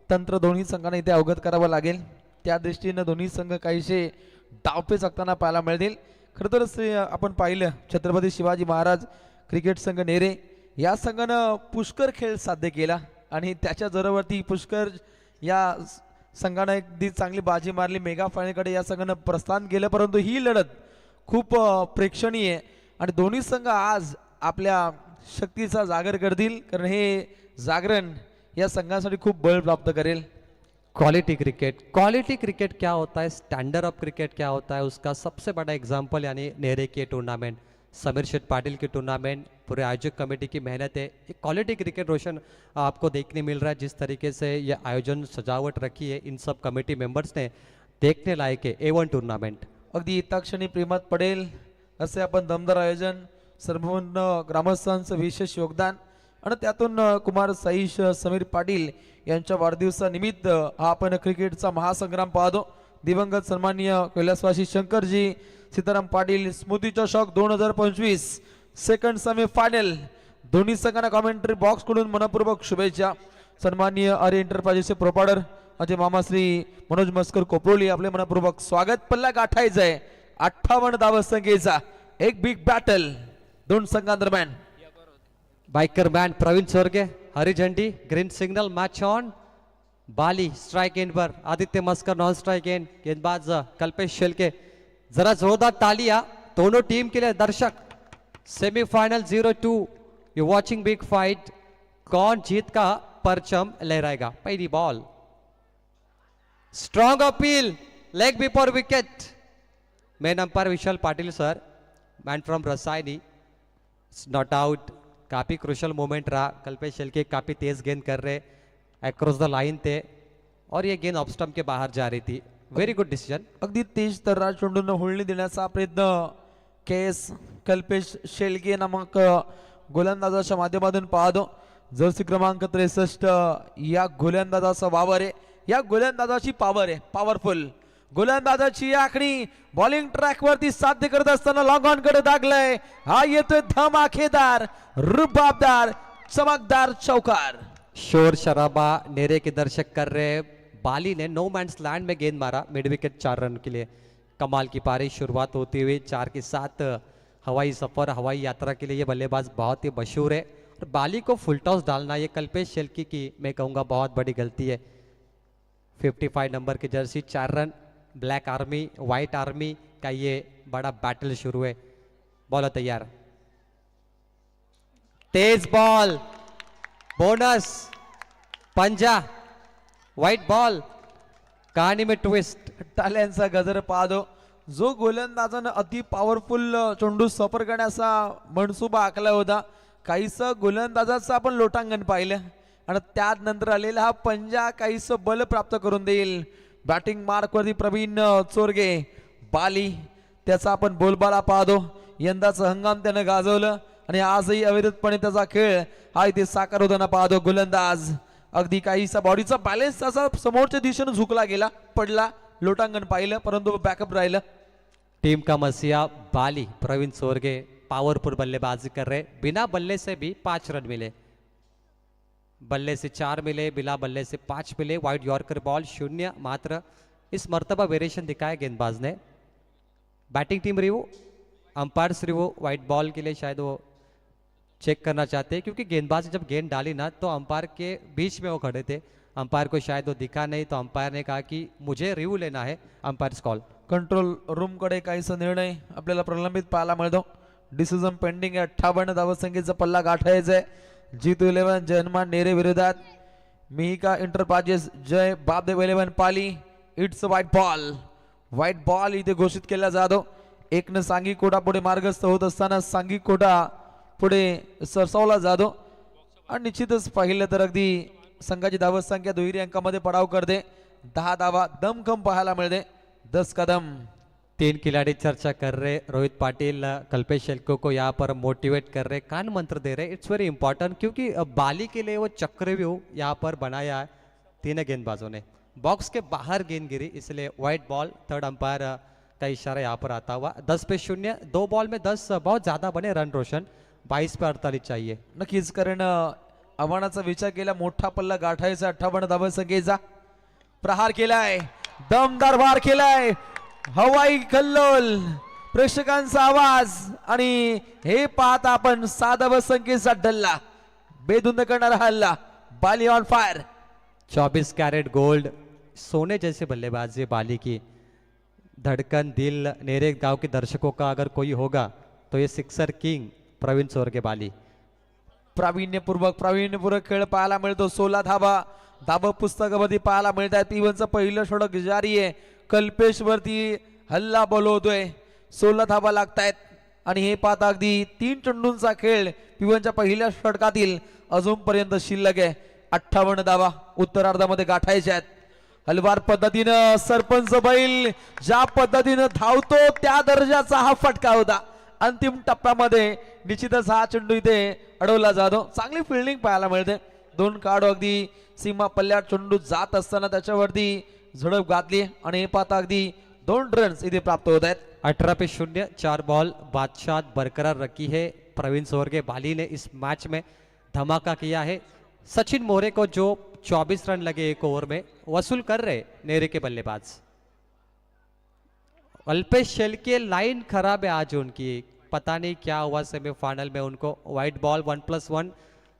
तंत्र दोन्ही संघांना इथे अवगत करावं लागेल, त्या दृष्टीने दोन्ही संघ काहीसे डावपेच आखताना पाहायला मिळतील। खरं तर आपण पाहिलं छत्रपती शिवाजी महाराज क्रिकेट संघ नेरे या संघानं पुष्कर खेळ साध्य केला आणि त्याच्या जोरावरती पुष्कर या संघानं अगदी चांगली बाजी मारली, मेगा फायनलकडे या संघानं प्रस्थान केलं। परंतु ही लढत खूप प्रेक्षणीय आहे आणि दोन्ही संघ आज आपल्या शक्तीचा जागर करतील, कारण हे जागरण या संघासाठी खूप बळ प्राप्त करेल। क्वालिटी क्रिकेट क्या होता है, स्टैंडर्ड ऑफ क्रिकेट क्या होता है, उसका सबसे बड़ा एग्जाम्पल यानी नेरे के टूर्नामेंट, समीर शेठ पाटिल की टूर्नामेंट, पूरे आयोजक कमेटी की मेहनत है। एक क्वालिटी क्रिकेट रोशन आपको देखने मिल रहा है, जिस तरीके से ये आयोजन सजावट रखी है इन सब कमेटी मेंबर्स ने, देखने लायक है A1 टूर्नामेंट। अगदी इत्ताक्षणी प्रेमात पडेल असे आपण दमदार आयोजन, सर्वपूर्ण ग्रामस्थांचं विशेष योगदान आणि त्यातून कुमार साईश समीर पाटील यांच्या वाढदिवसानिमित्त हा आपण क्रिकेटचा महासंग्राम पाहतो। दिवंगत सन्माननीय कैलासवासी शंकरजी सीताराम पाटील स्मृती चषक 2025 सेकंड सेमी फायनल, दोन्ही संघांना कमेंट्री बॉक्स कडून मनपूर्वक शुभेच्छा। सन्माननीय आर्य एंटरप्राइजेसचे प्रोपायटर अजय मामा श्री मनोज मस्कर कोपरोली आपले मनपूर्वक स्वागत। पल्ला गाठायचा आहे 58 धावसंख्येचा एक बिग बॅटल दोन संघांदरम्यान। बाइकर मैन प्रवीण सोरगे, हरी झंडी, green signal, match on. Bali strike and पर, आदित्य मस्कर नॉन स्ट्राइक एंड, गेंदबाज कल्पेश शेलके। जरा जोरदार तालियां दोनों टीम के लिए दर्शक। Semifinal 0-2, you watching big fight, कौन जीत का परचम लहराएगा। पहली ball, strong appeal, leg before wicket. Main umpire Vishal Patil sir, man from Rasayani, not out. काफी क्रुशल मोमेंट रहा, कल्पेश शेलके काफी तेज गेंद कर रहे, अक्रॉस द लाइन थे और ये गेंद ऑफ स्टंप के बाहर जा रही थी। Very good decision. अगदी तेज तर्रार चेंडूंना होळणी देण्याचा प्रयत्न केएस कल्पेश शेलके नामक गोलंदाजाच्या माध्यमातून पाहतो। जर्सी क्रमांक 63 या गोलंदाजाचा वावर आहे, या गोलंदाजाची पॉवर आहे, पॉवरफुल गोलंदाजाची आखणी बॉलिंग ट्रॅक वरती साध्य करत असताना लॉंग ऑन कडे दागलाय। हा येतोय धमाकेदार, रुबाबदार, चमकदार चौकार। शोर शराबा नेरे के दर्शक कर रहे, बाली ने नो मैंस लैंड में गेंद मारा मिड विकेट 4 रन के लिए। कमाल की पारी शुरुआत होती हुई 4 के साथ हवाई सफ़र हवाई यात्रा के लिए ये बल्लेबाज बहुत ही मशहूर है। और बाली को फुल टॉस डालना ये कल्पेश शेल्के की मैं कहूँगा बहुत बड़ी गलती है। 55 नंबर की Jersey 4 run. Black army white army का ये बड़ा बैटल शुरू है। बॉलर तैयार, तेज बॉल, बोनस, पंजा, व्हाइट बॉल, कहाणी में ट्विस्ट। टाल्यांचा गजर पाहतो। जो गोलंदाजानं अति पॉवरफुल चेंडू सफर करण्याचा मनसुबा आखला होता, काहीसं गोलंदाजाचं आपण लोटांगण पाहिलं आणि त्यानंतर आलेला हा पंजा काहीसं बल प्राप्त करून देईल। बॅटिंग मार्कवरती प्रवीण चोरगे बाली त्याचा आपण बोलबाला पाहतो। यंदाचं हंगाम त्यानं गाजवलं आणि आजही अविरतपणे त्याचा खेळ हा इथे साकार होताना पाहतो। गोलंदाज अगदी काहीसा बॉडीचा बॅलन्स असा समोरच्या दिशेने झुकला गेला, पडला, लोटांगण पाहिलं परंतु बॅकअप राहिलं। टीम का मसीहा बाली प्रवीण सोरगे पावरफुल बल्लेबाजी कर रहे। बिना बल्ले से भी 5 रन मिले, बल्ले से 4 मिले, बिना बल्ले से 5 मिले। वाइड यॉर्कर बॉल 0 मात्र। इस मर्तबा वेरिएशन दिखाया गेंदबाज ने। Batting team review, umpires review white ball के लिए शायद वो चेक करना चाहते हैं, क्योंकि गेंदबाज ने जब गेंद डाली ना तो अंपायर के बीच में वो खड़े थे। अंपायर को शायद वो दिखा नहीं, तो अंपायर ने कहा कि मुझे रिव्यू लेना है, अंपायर्स कॉल। कंट्रोल रूम कडे काहीसा निर्णय आपल्याला प्रलंबित पाहायला मिळतो। डिसिजन पेंडिंग आहे। 58 धावसंख्येचा पल्ला गाठायचा आहे। जीतू 11 जयमान नेरे विरोधात Mihika enterprises Jai Bapdev 11 Pali. It's white ball, white ball इथे घोषित केला जातो। एकनं सांगी कोटा पुढे मार्गस्थ होत असताना सांगी कोटा पुढे सरसावला जातो आणि निश्चितच पाहिलं तर अगदी संघाची धावसंख्या दुहेरी अंकामध्ये पडाव करते। 10 धावा दमखम पाहायला मिळते। 10 कदम। 3 खिलाड़ी चर्चा कर रहे। रोहित पाटिल कल्पेश शेल्के को यहाँ पर मोटिवेट कर रहे, कान मंत्र दे रहे। इट्स वेरी इंपॉर्टेंट, क्योंकि बाली के लिए वो चक्रव्यूह यहाँ पर बनाया है तीनों गेंदबाजों ने। बॉक्स के बाहर गेंद गिरी, इसलिए व्हाइट बॉल। थर्ड अंपायर का इशारा यहाँ पर आता हुआ। 10 पे 0। 2 बॉल में 10 बहुत ज्यादा बने रन रोशन। 22 पे 48 चाहिए। नक्कीच, कारण आव्हानाचा विचार केला, मोठा पल्ला गाठायचा। 58 धावसंख्येचा प्रहार केलाय, दमदार वार केलाय, हवाई कल्लोल, प्रेक्षकांचा आवाज आणि हे पाहता आपण 6 धावसंख्येचा डल्ला, बेधुंद करणारा हल्ला। बाली ऑन फायर। 24 कैरेट गोल्ड, सोने जैसे बल्लेबाजी बाली की। धड़कन दिल नेरे गांव के दर्शकों का अगर कोई होगा तो ये सिक्सर किंग प्रवीण सोरगे बाली। प्रावीण्यपूर्वक खेळ पाहायला मिळतो। 16 धावा पुस्तकामध्ये पाहायला मिळतात। पीवनचं पहिलं षटक जारी आहे। कल्पेश वरती हल्ला बोलवतोय। 16 धावा लागतायत आणि हे पाहता अगदी 3 चेंडूंचा खेळ पीवनच्या पहिल्या षटकातील अजूनपर्यंत शिल्लक आहे। 58 धावा उत्तरार्धामध्ये गाठायच्या आहेत। हलवार पद्धतीनं सरपंच बैल ज्या पद्धतीनं धावतो त्या दर्जाचा हा फटका होता। अंतिम टप्प्यामध्ये निश्चितच हा चेंडू इथे अडवला जातो। चांगली फिल्डिंग पाहायला मिळते। 2 काढू अगदी सीमा पल्ल्यात चेंडू जात असताना त्याच्यावरती झडप घातली आणि हे पाहता अगदी 2 रन्स इथे प्राप्त होत आहेत। 18 पे 0। 4 बॉल बादशाह बरकरार रखी है। प्रवीण सोरगे बाली ने इस मैच में धमाका किया है। सचिन मोरे को जो 24 रन लगे एक ओवर में वसूल कर रहे नेरे के बल्लेबाज। कल्पेश शेल्के लाइन खराब है आज उनकी, पता नहीं क्या हुआ सेमीफाइनल में उनको। White ball 1+1।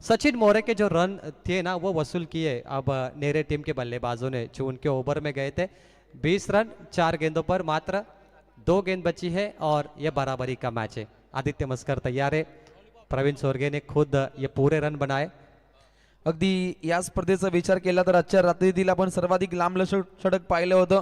सचिन मोरे के जो रन थे ना वो वसूल किए अब नेरे टीम के बल्लेबाजों ने, जो उनके ओवर में गए थे। 20 रन 4 गेंदों पर, मात्र 2 गेंद बची है और ये बराबरी का मैच है। आदित्य मस्कर तैयार है। प्रवीण सोरगे ने खुद ये पूरे रन बनाए। अगदी या स्पर्धेचा विचार केला तर आजच्या रात्रीतील आपण सर्वाधिक लांब षटक पाहिलं होतं।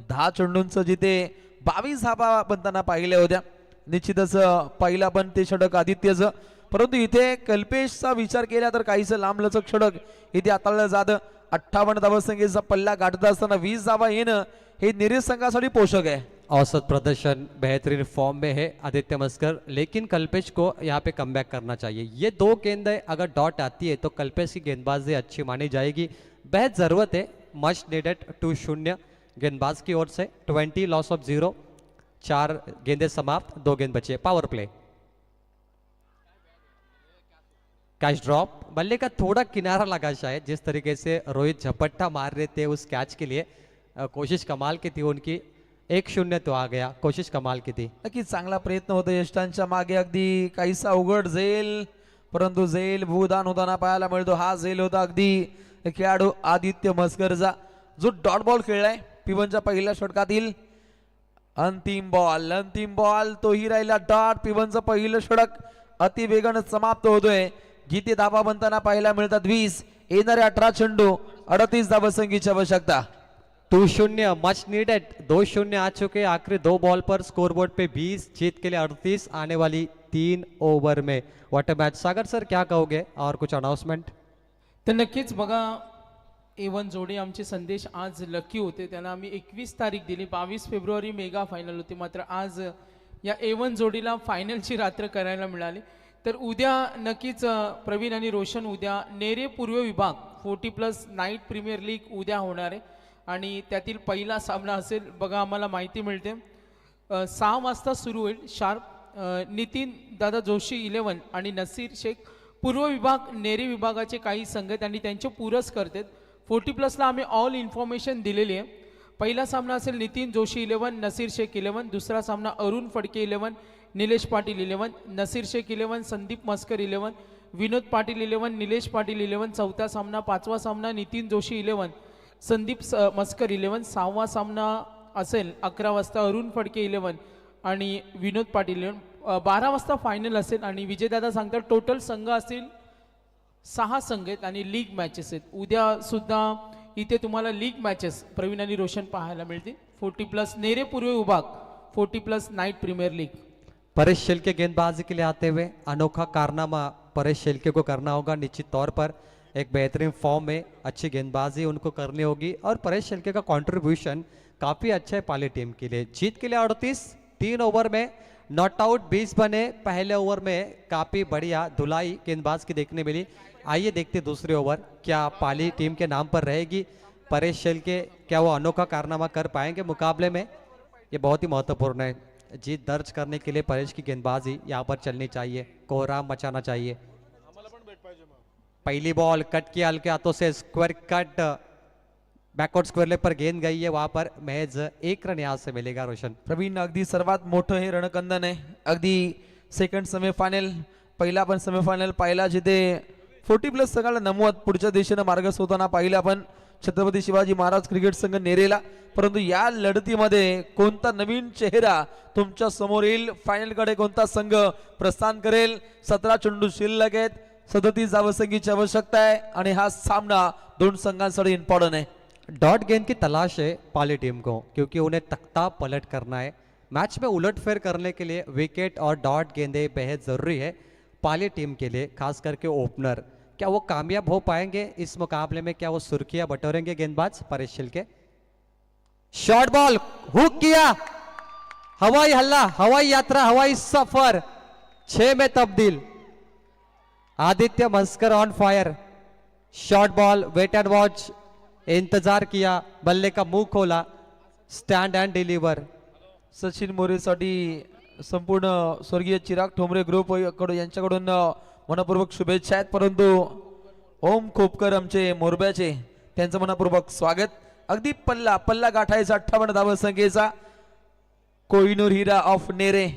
10 चेंडूंचं जिथे 22 धावा बनताना पाहिल्या होत्या। निश्चितच पहिला पण ते षटक आदित्यचं, परंतु इथे कल्पेशचा विचार केला तर काहीसं लांबलचक षटक इथे हाताळलं जातं। 58 धावसंख्येचा पल्ला गाठत असताना 20 धावा येणं हे निरीक्षक संघासाठी पोषक है। औसत प्रदर्शन बेहतरीन फॉर्म में है आदित्य मस्कर, लेकिन कल्पेश को यहाँ पे कमबैक करना चाहिए। ये 2 गेंदें अगर डॉट आती है तो कल्पेश की गेंदबाजी अच्छी मानी जाएगी। बेहद जरूरत है, मच नीडेड 2-0 गेंदबाज की ओर से। 20 लॉस ऑफ 0, 4 गेंदें समाप्त, 2 गेंद बचे। Power play. कैच ड्रॉप, बल्ले का थोड़ा किनारा लगा शायद, जिस तरीके से रोहित झपट्टा मार रहे थे उस कैच के लिए। कोशिश कमाल की थी उनकी, 1-0 तो आ गया, कोशिश कमाल की थी। नक्कीच चांगला प्रयत्न होता यष्टांच्या मागे, अगदी काहीसा अवघड झेल, परंतु झेल भूदान होताना पाहायला मिळतो। हा झेल होता अगदी खेळाडू आदित्य मस्करचा, जो डॉट बॉल खेळलाय पिवनच्या पहिल्या षटकातील। अंतिम बॉल तोही राहिला डॉट। पिवनचं पहिलं षटक अति वेगानं समाप्त होतोय। जिथे धावा बनताना पाहायला मिळतात 20, येणारे 18 चेंडू 38 धावसंख्येची आवश्यकता। 2-0 मच नीडेड, 2-0 आ चुके आखिरी 2 बॉल पर, स्कोरबोर्ड पे 20, जीत के लिए 38 आने वाली 3 ओवर में। What a match. Sagar sir क्या कहोगे और कुछ अनाउंसमेंट? तर नक्कीच बघा, A1 जोडी आमचे संदेश आज लकी होते, त्यांना आम्ही 21 तारीख दिली, 22 फेब्रुवारी मेगा फायनल होती, मात्र आज या A1 जोडीला फायनलची रात्र करायला मिळाली। तर उद्या नक्कीच प्रवीण आणि रोशन उद्या नेरे पूर्व विभाग 40+ नाईट प्रीमियर लीग उद्या होणार आहे आणि त्यातील पहिला सामना असेल बघा, आम्हाला माहिती मिळते 6 वाजता सुरू होईल शार्प। नितीन दादा जोशी 11 आणि नसीर शेख पूर्व विभाग नेरे विभागाचे काही संघ त्यांनी त्यांचे पुरस करतात। 40+ला आम्ही ऑल इन्फॉर्मेशन दिलेली आहे। पहिला सामना असेल नितीन जोशी 11, नसीर शेख 11, दुसरा सामना अरुण फडके 11, निलेश पाटील 11, नसीर शेख 11, संदीप मस्कर 11, विनोद पाटील 11, निलेश पाटील 11, चौथा सामना, पाचवा सामना नितीन जोशी 11, संदीप मस्कर 11, सहावा सामना असेल 11 वाजता अरुण फडके 11 आणि विनोद पाटील 11, 12 वाजता फायनल असेल आणि विजयदादा सांगतात टोटल संघ असतील 6 संघ आहेत आणि लीग मॅचेस आहेत। उद्या सुद्धा इथे तुम्हाला लीग मॅचेस प्रवीण आणि रोशन पाहायला मिळतील। 40+ नेरे पूर्व विभाग 40+ night premier league. Paresh Shelke गेंदबाजी के लिए आते हुए अनोखा कारनामा परेश शेलके को करना होगा। निश्चित तौर पर एक बेहतरीन फॉर्म में अच्छी गेंदबाजी उनको करनी होगी और परेश शेलके का कंट्रीब्यूशन काफ़ी अच्छा है पाली टीम के लिए। जीत के लिए 38, 3 ओवर में नॉट आउट 20 बने। पहले ओवर में काफ़ी बढ़िया धुलाई गेंदबाज की देखने मिली। आइए देखते दूसरे ओवर क्या पाली टीम के नाम पर रहेगी। परेश शेलके क्या वो अनोखा कारनामा कर पाएंगे मुकाबले में, ये बहुत ही महत्वपूर्ण है। जीत दर्ज करने के लिए परेश की गेंदबाजी यहाँ पर चलनी चाहिए, कोहराम मचाना चाहिए। पहली बॉल कट किया हल्के हाथों से, square cut, backward square leg पर गेंद गई है, वहां पर महज 1 रन यहाँ से मिलेगा। रोशन प्रवीण, अगदी सर्वात मोठं हे रणकंदन आहे। अगदी सेकंड सेमीफायनल, पहिला पण सेमीफायनल पाहिला जिथे 40+ संघाला नमवत पुढच्या दिशेने मार्गस्थ होताना पाहिलं आपण छत्रपती शिवाजी महाराज क्रिकेट संघ नेरेला। परंतु या लढतीमध्ये कोणता नवीन चेहरा तुमच्या समोर येईल, फायनल कडे कोणता संघ प्रस्थान करेल। 17 चेंडू शिल्लक आहेत, 37 धावसंख्येची आवश्यकता आहे आणि हा सामना 2 संघांसाठी इम्पॉर्टंट आहे। डॉट गेंद की तलाश है पाली टीम को, क्योंकि उन्हें तख्ता पलट करना है। मैच में उलटफेर करने के लिए विकेट और डॉट गेंदें बेहद ज़रूरी है पाली टीम के लिए, खास करके ओपनर। क्या वो कामयाब हो पाएंगे इस मुकाबले में? क्या वो सुर्खियां बटोरेंगे गेंदबाज Paresh Shelke? Short ball hook किया, हवाई हल्ला, हवाई यात्रा, हवाई सफर 6 में तब्दील। Aditya Maskar on fire. Short ball, wait and watch, इंतजार किया, बल्ले का मुंह खोला, स्टैंड एंड डिलीवर। सचिन मोरेसाठी संपूर्ण स्वर्गीय चिराग ठोंबरे ग्रुप यांच्याकडून मनपूर्वक शुभेच्छा आहेत। परंतु ओम खोपकर आमचे मोरब्याचे, त्यांचं मनपूर्वक स्वागत। अगदी पल्ला गाठायचा 58 धावसंख्येचा। कोहिनूर हिरा ऑफ नेरे,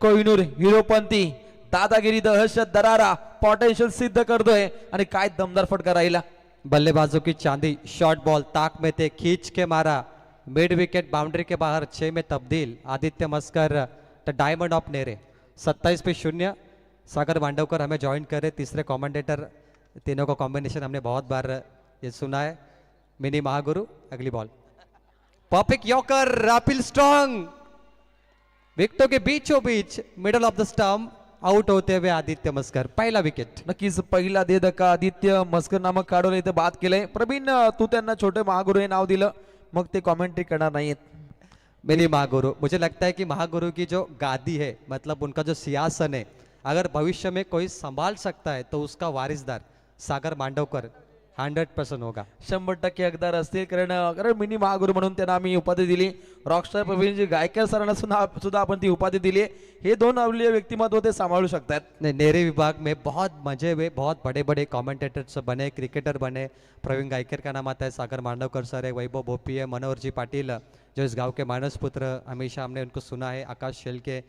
कोहिनूर हिरोपंती, दादागिरी, दहशत, दरारा, पोटेंशियल सिद्ध करतोय आणि काय दमदार फटका राहिला। बल्लेबाजों की चांदी। शॉर्ट बॉल ताक में थे, खींच के मारा, मिड विकेट बाउंड्री के बाहर, 6 में तब्दील। Aditya Maskar the diamond of Nere. 27 पे 0। सागर मांडवकर हमें ज्वाइन करे, तीसरे कमेंटेटर। तीनों का कॉम्बिनेशन हमने बहुत बार ये सुना है। मिनी महागुरु। अगली बॉल पॉपिक यॉकर, रापिल स्ट्रॉन्ग, विकेटों के बीचों बीच, middle of the stump, out होते हुए आदित्य मस्कर। पहिला विकेट। नक्कीच पहिला दे धक्का आदित्य मस्कर नामक खेळाडूला इथे बाद केलंय। प्रवीण, तू त्यांना छोटे महागुरु हे नाव दिलं, मग ते कॉमेंट्री करणार नाहीत। मिनी महागुरु, मुझे लगता है कि महागुरु की जो गादी है, मतलब उनका जो सिंहासन है, अगर भविष्य में कोई संभाल सकता है तो उसका वारिसदार सागर मांडवकर 100% होगा. 100% हकदार असतील, कारण कारण मिनी महागुरू म्हणून त्यांना आम्ही उपाधी दिली. रॉकस्टार प्रवीणजी गायकर सरांना सुद्धा आपण ती उपाधी दिली. हे दोन अवलीय व्यक्तिमत्व ते सांभाळू शकतात. नहीं, नेरे विभाग में बहुत मजे हुए, बहुत बड़े बड़े कमेंटेटर्स बने, क्रिकेटर बने. प्रवीण गायकर का नाम आता है, सागर मांडवकर सर है, वैभव भोपी है, मनोहर जी पाटिल जो इस गांव के मानस पुत्र, हमेशा हमने उनको सुना है, आकाश शेलके,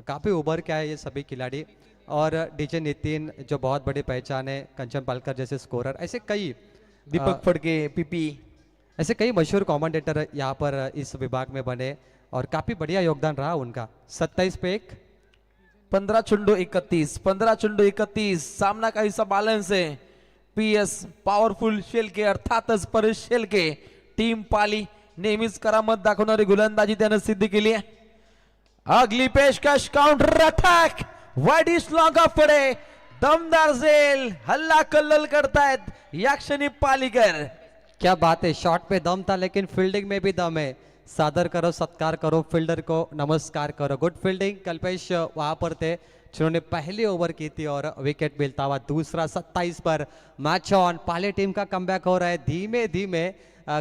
काफ़ी उभर के आए ये सभी खिलाड़ी. और डीजे नितिन जो बहुत बड़ी पहचान है, कंचन पालकर जैसे स्कोरर, ऐसे कई दीपक फडके, पीपी, ऐसे कई मशहूर कमेंटेटर यहाँ पर इस विभाग में बने और काफ़ी बढ़िया योगदान रहा उनका. 27 पे 1. 15 चेंडू 31, 15 चेंडू 31. सामना काहीसा बॅलन्स आहे. PS पॉवरफुल शेलके, अर्थातच परेश शेलके. टीम पाली नेहमीच करामत दाखवणारी गोलंदाजी त्यानं सिद्ध केली आहे. अगली पेशकश, काउंटर अटॅक, वाईडिश लॉंगा पुढे, दमदार झेल, हल्ला कल्लल करतायत या क्षणी पालीकर. क्या बात है, शॉट पे दम था लेकिन फील्डिंग में भी दम है. सादर करो, सत्कार करो, फील्डर को नमस्कार करो. Good fielding. कल्पेश वहां पर थे जिन्होंने पहली ओवर की थी और विकेट मिलता हुआ दूसरा. 27 पर मैच ऑन. पाले टीम का कमबॅक हो रहा है धीमे धीमे,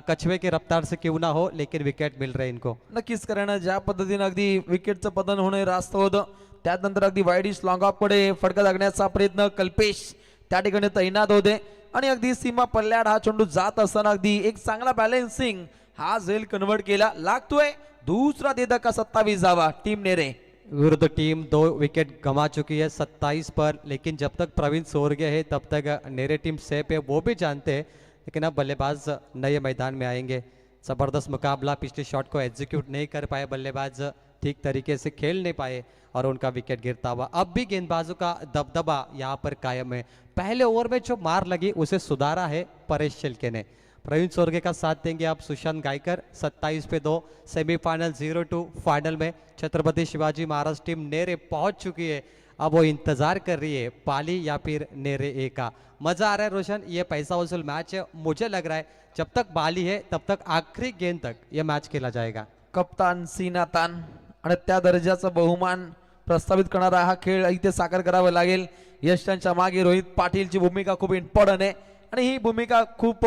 कछुए की रफ्तार से क्यों ना हो, लेकिन विकेट मिल रहे इनको. नक्कीच, कारण ज्या पद्धतीने अगदी विकेटचं पतन होणे रास्त होतं, त्यानंतर अगदी वाईडिश लॉंगापुढे फटका लागण्याचा प्रयत्न कल्पेश त्या ठिकाणी तैनात होते. आणि अगदी सीमा पल्ल्याड हा चेंडू जात असताना अगदी एक चांगला बॅलन्सिंग हा झेल कन्वर्ट केला. लागतोय दुसरा देदा का 27 धावा टीम नेरे. विरुद्ध टीम 2 विकेट गंवा चुकी है 27 पर, लेकिन जब तक प्रवीण सोरगे है तब तक नेरे टीम सेफ है, वो भी जानते हैं. लेकिन अब बल्लेबाज नए मैदान में आएंगे. ज़बरदस्त मुकाबला, पिछले शॉट को एग्जीक्यूट नहीं कर पाए बल्लेबाज, ठीक तरीके से खेल नहीं पाए और उनका विकेट गिरता हुआ. अब भी गेंदबाजों का दबदबा यहाँ पर कायम है. पहले ओवर में जो मार लगी उसे सुधारा है परेश शेलके ने. प्रवीण सोरगे का साथ देंगे आप सुशांत गायकर. 27 पे 2. सेमीफाइनल 0-2 फाइनल में छत्रपति शिवाजी महाराज टीम नेरे पहुंच चुकी है. अब वो इंतजार कर रही है पाली या फिर नेरे ए का. मजा आ रहा है रोशन, ये पैसा वसूल मैच है. मुझे लग रहा है जब तक बाली है तब तक आखिरी गेंद तक ये मैच खेला जाएगा. कप्तान सीनातान आणि त्या दर्जाचा बहुमान प्रस्तावित करणारा हा खेळ इथे साकार करावा लागेल. यशांच्या मागे रोहित पाटीलची भूमिका खूप इम्पॉर्टंट आहे आणि ही भूमिका खूप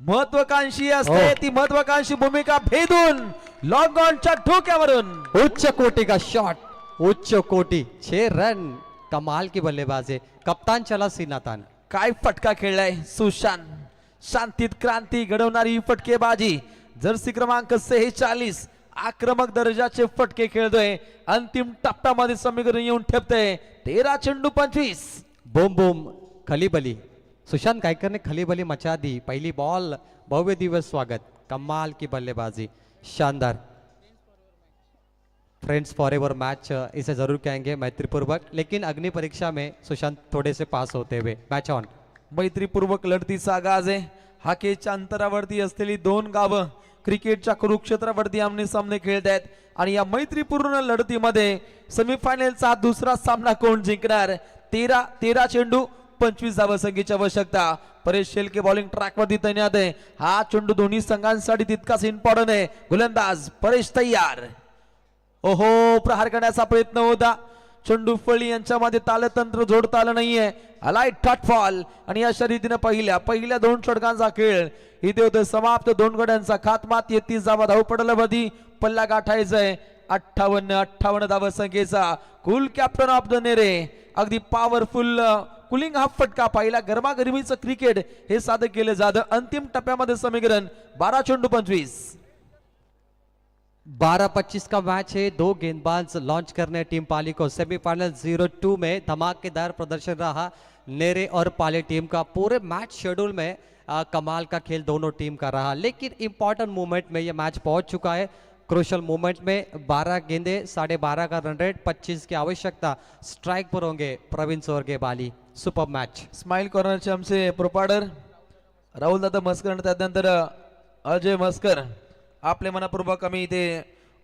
महत्वाकांक्षी असते. ती महत्वाकांक्षी भूमिका भेदून लॉंग ऑनच्या डोक्यावरून उच्च कोटि का शॉट, उच्च कोटि. 6 रन, कमाल की बल्लेबाज है. कप्तान चला सीनातान. काय फटका खेळलाय सुशांत. शांतीत क्रांती घडवणारी ही फटकेबाजी. जर्सी क्रमांक 46 आक्रमक दर्जाचे फटके खेळतोय. अंतिम टप्प्यामध्ये समीकरण येऊन ठेपतोय. 13 चेंडू 25. बूम बूम खलीबली. सुशांत गायकर ने खलीबली मचा दी. पहली बॉल, भव्य दिवस स्वागत. कमाल की बल्लेबाजी, शानदार. फ्रेंड्स फॉर एवर मैच इसे जरूर कहेंगे मैत्रीपूर्वक, लेकिन अग्नि परीक्षा में सुशांत थोड़े से पास होते हुए. Match on. मैत्रीपूर्वक लढतीचा आगाज आहे. हाकेच्या अंतरावरती असलेली 2 गावं क्रिकेटच्या कुरुक्षेत्रावरती आमने सामने खेळत आहेत आणि या मैत्रीपूर्ण लढतीमध्ये सेमीफायनलचा दुसरा सामना कोण जिंकणार. 13 चेंडू 25 धावसंख्येची आवश्यकता. परेश शेलके बॉलिंग ट्रॅकवरती तैनात आहे. हा चेंडू दोन्ही संघांसाठी तितकाच इम्पॉर्टंट आहे. गोलंदाज परेश तयार. ओहो, प्रहार करण्याचा प्रयत्न होता. चेंडू फळी यांच्यामध्ये तालतंत्र जोडता आलं नाहीये. अलाइट टॉटफॉल आणि अशा रीतीने पहिल्या 2 षटकांचा खेळ इथे होते समाप्त. 2 गड्यांचा खात्मा. 33 धावा धावपटलावरती पल्ला गाठायचाय. 58 धावसंख्येचा. Cool captain of the Nere. अगदी पॉवरफुल कुलिंग हा फटका पाहिला. गरमागरमीचं क्रिकेट हे सादर केलं जातं. अंतिम टप्प्यामध्ये समीकरण 12 चेंडू 25. 12-25 का मैच है. 2 गेंदबाज लॉन्च करने टीम पाली को. सेमीफाइनल 0-2 में धमाकेदार प्रदर्शन रहा नेरे और पाली टीम का. पूरे मैच शेड्यूल में कमाल का खेल दोनों टीम का रहा, लेकिन इंपॉर्टेंट मोमेंट में ये मैच पहुंच चुका है. क्रूशल मोमेंट में 12 गेंदे, 12.5 का रन रेट, 25 की आवश्यकता. स्ट्राइक पर होंगे Pravin Sorge Bali. Super match. Smile कॉर्नरचे आमचे प्रोपायडर राहुल दादा मस्कर आणि त्यानंतर अजय मस्कर आपले मनापूर्वक आम्ही इथे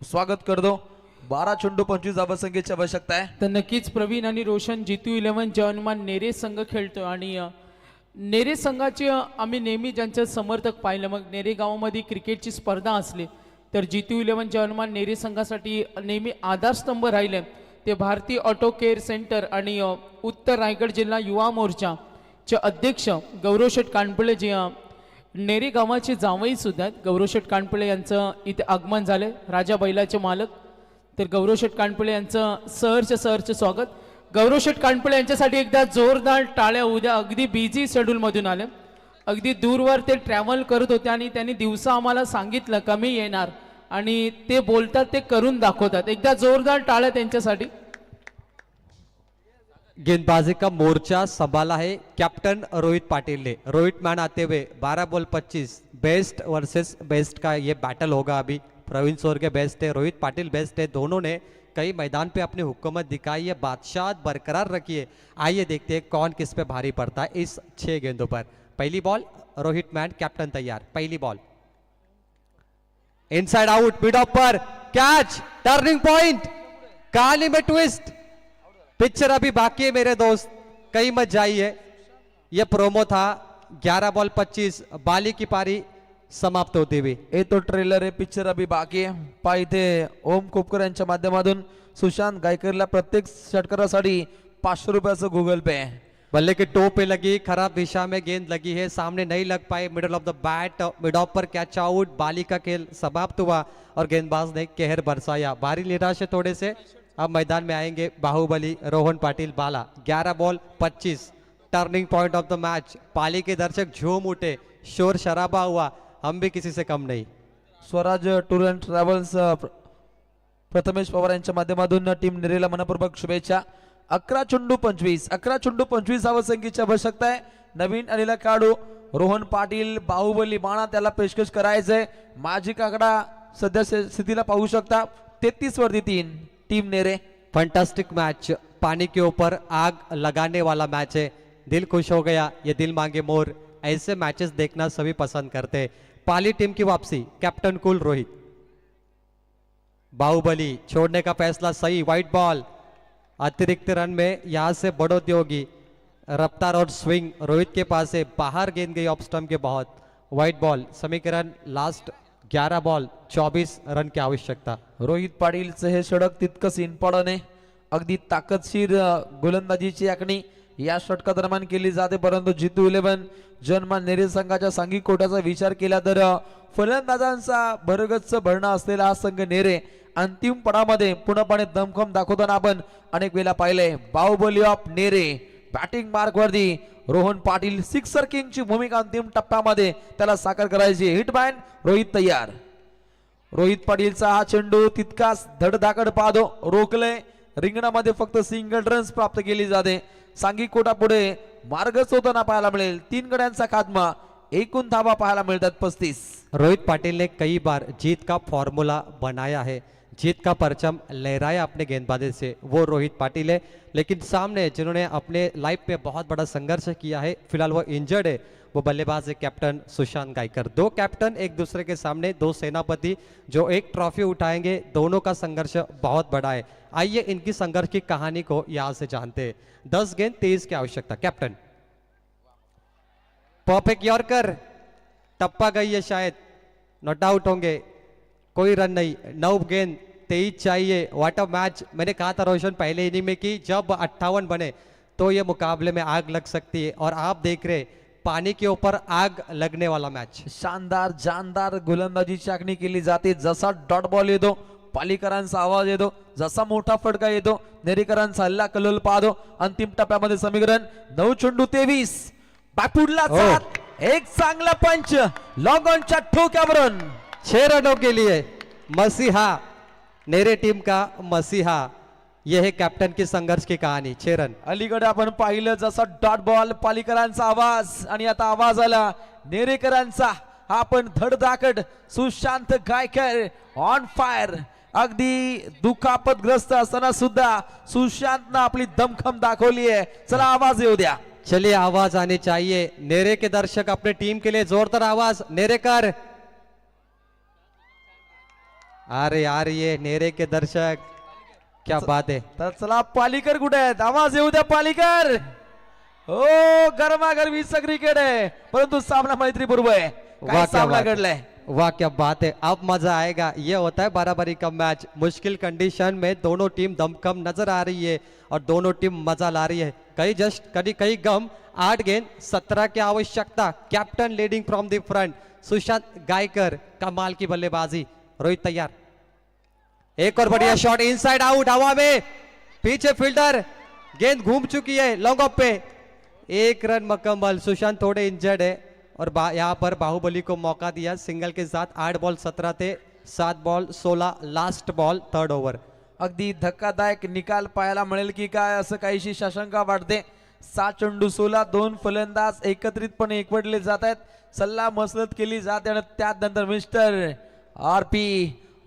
स्वागत करतो. 12 चेंडू 25 धावसंख्येची आवश्यकता आहे. तर नक्कीच प्रवीण आणि रोशन जितू 11 जवानमान नेरे संघ खेळतो आणि नेरे संघाचे आम्ही नेहमी ज्यांचे समर्थक पाहिलं. मग नेरे गावामध्ये क्रिकेटची स्पर्धा असली तर जितू 11 जवानमान नेरे संघासाठी नेहमी आधारस्तंभ राहिले. ते भारतीय ऑटो केअर सेंटर आणि उत्तर रायगड जिल्हा युवा मोर्चा चे अध्यक्ष गौरवशेठ कानपळे जे नेरे गावाचे जावई सुद्धा आहेत. गौरवशेठ कानपळे यांचं इथे आगमन झाले. राजा बैलाचे मालक तर गौरवशेठ कानपळे यांचं सहर्ष स्वागत. गौरवशेठ कानपळे यांच्यासाठी एकदा जोरदार टाळ्या. उद्या अगदी बिझी शेड्यूलमधून आले, अगदी दूरवर ते ट्रॅव्हल करत होते आणि त्यांनी दिवसा आम्हाला सांगितलं कमी येणार आणि ते बोलतात ते करून दाखवतात. एकदा जोरदार टाळ्या त्यांच्यासाठी. गेंदबाजी का मोर्चा संभाला है कैप्टन रोहित पाटिल ने. रोहित मैन आते हुए 12 बॉल 25, बेस्ट वर्सेस बेस्ट का ये बैटल होगा. अभी प्रवीण सोर के बेस्ट है, रोहित पाटिल बेस्ट है. दोनों ने कई मैदान पे अपनी हुकूमत दिखाई है, बादशाह बरकरार रखी है. आइए देखते हैं कौन किस पे भारी पड़ता है इस 6 गेंदों पर. पहली बॉल रोहित मैन कैप्टन तैयार. पहली ball inside out, mid off पर कैच, टर्निंग पॉइंट, कहानी में ट्विस्ट. पिक्चर अभी बाकी है मेरे दोस्त, कहीं मत जाइए. ये प्रोमो था. 11 बॉल 25, बाली की पारी समाप्त होती हुई. हे तो ट्रेलर आहे, पिक्चर अभी बाकी आहे. पहा इथे ओम कोपकर यांच्या माध्यमातून सुशांत गायकरला प्रत्येक षटकारासाठी 500 रुपयाचं गुगल पे. बल्ले के टो पे लगी, खराब दिशा में गेंद लगी है, सामने नहीं लग पाई. Middle of the bat, mid off पर कैच आउट. बाली का खेल समाप्त हुआ और गेंदबाज ने कहर बरसाया. भारी निराश है थोड़े से. अब मैदान में आएंगे Baahubali Rohan Patil Bala. 11 ball 25, turning point of the match. Pali के दर्शक झूम उठे, शोर शराबा हुआ. हम भी किसी से कम नहीं. Swaraj tour and travels Prathamesh Pawar यांच्या माध्यमातून टीम निरेला मनपूर्वक शुभेच्छा. 11 चेंडू 25 धावसंख्येची आवश्यकता आहे. नवीन आलेला खेळाडू रोहन पाटील बाहुबली बाणा त्याला पेशकश करायचंय. माजी आकडा सध्या स्थितीला पाहू शकता 33 वरती 3 टीम नेरे. फंटास्टिक मैच, पानी के ऊपर आग लगाने वाला मैच है. दिल खुश हो गया, ये दिल मांगे मोर. ऐसे मैचेस देखना सभी पसंद करते हैं. पाली टीम की वापसी, कैप्टन कूल रोहित. बाहुबली छोड़ने का फैसला सही. वाइट बॉल, अतिरिक्त रन में यहां से बढ़ोतरी होगी. रफ्तार और स्विंग रोहित के पास है. बाहर गेंद गई ऑफ स्टंप के बहुत. White ball. समीकरण लास्ट 11 बॉल 24 रन की आवश्यकता. रोहित पाटीलचं हे षटक तितकंच इम्पॉर्टंट आहे. अगदी ताकदशीर गोलंदाजीची आखणी या षटकादरम्यान केली जाते. परंतु जितू 11 जन्मा नेरे संघाच्या सांघिक कोट्याचा विचार केला तर फलंदाजांचा भरगच्च भरणा असलेला हा संघ नेरे अंतिम पडामध्ये पूर्णपणे दमखम दाखवताना आपण अनेक वेळा पाहिले. बाहुबली ऑफ नेरे बॅटिंग मार्क वरती रोहन पाटील. सिक्सर किंगची भूमिका अंतिम टप्प्यामध्ये त्याला साकार करायची. हिटमॅन रोहित तयार. रोहित पाटीलचा हा चेंडू तितकाच धडधाकड पाहतो. रोखले रिंगणामध्ये फक्त सिंगल रन्स प्राप्त केली जाते. सांघिक कोटा पुढे मार्गच होताना पाहायला मिळेल. 3 गड्यांचा खात्मा, एकूण धावा पाहायला मिळतात 35. रोहित पाटिल ने कई बार जीत का फॉर्मूला बनाया है, जीत का परचम लहराया अपने गेंदबाजी से, वो रोहित पाटिल है. लेकिन सामने जिन्होंने अपने लाइफ पे बहुत बड़ा संघर्ष किया है, फिलहाल वो इंजर्ड है, वो बल्लेबाज है कैप्टन सुशांत गायकर. 2 कैप्टन एक दूसरे के सामने, 2 सेनापति जो एक ट्रॉफी उठाएंगे. दोनों का संघर्ष बहुत बड़ा है. आइए इनकी संघर्ष की कहानी को यहाँ से जानते हैं. 10 गेंद 23 की आवश्यकता. कैप्टन परफेक्ट यॉर्कर, टप्पा गई है शायद, नॉट आउट होंगे, कोई रन नहीं. 9 गेंद 23 चाहिए. What a match. मैंने कहा था रोशन पहले इनिंग में कि जब 58 बने तो ये मुकाबले में आग लग सकती है, और आप देख रहे पानी के ऊपर आग लगने वाला मैच. शानदार जानदार गोलंदाजीची आखणी केली जाते. जसा डॉट बॉल येतो पालीकरांचा आवाज येतो, जसा मोठा फटका येतो नेरेकरांचा हल्ला कल्लोल पाहतो. अंतिम टप्प्यामध्ये समीकरण 9 चेंडू 23. बापुडला साथ, एक चांगला पंच लॉन्ग ऑनच्या ठोक्यावरून. 6 रनों के लिए मसीहा, नेरे टीम का मसीहा. यह है कैप्टन की संघर्ष की कहानी. 6 रन. अलीकडे आपण पाहिलं जसा डॉट बॉल पालीकरांचा आवाज, आणि आता आवाज आला नेरेकरांचा. आपण धडधाकट सुशांत गायकर ऑन फायर. अगदी दुखापतग्रस्त असताना सुद्धा सुशांतनं आपली दमखम दाखवली आहे. चला आवाज येऊ द्या. चलिए आवाज आनी चाहिए. नेरे के दर्शक अपने टीम के लिए जोरदार आवाज. नेरेकर, अरे यार ये नेरे के दर्शक, क्या बात है. तर चला पालीकर कुठे आहेत, आवाज येऊ द्या पालीकर. हो गरमागरमी क्रिकेट आहे, परंतु सामना मैत्रीपूर्व आहे. वाह, काय क्या सामना बात है. घडलाय. वाह क्या बात है, अब मजा आएगा। ये होता है बराबरी का मैच। मुश्किल कंडीशन में दोनों टीम दमखम नजर आ रही है और दोनों टीम मजा ला रही है। कई गम 8 गेंद 17 की आवश्यकता। Captain leading from the front, Sushant Gaikar, कमाल की बल्लेबाजी। रोहित तैयार, एक और बढ़िया शॉट, इनसाइड आउट, हवा में, पीछे फील्डर, गेंद घूम चुकी है लॉन्ग ऑफ पे। 1 रन मुकम्मल। सुशांत थोड़े इंजर्ड है और यहाँ पर बाहुबली को मौका दिया सिंगल के साथ। 8 बॉल 17 थे, 7 ball 16, last ball 3rd over. अगदी धक्कादायक निकाल पाहायला मिळेल की काय असं काहीशी शंका वाटते। 7 चेंडू 16, 2 फलंदाज एकत्रितपणे एकवटले जात आहेत, सल्ला मसलत केली जाते आणि त्यानंतर मिस्टर RP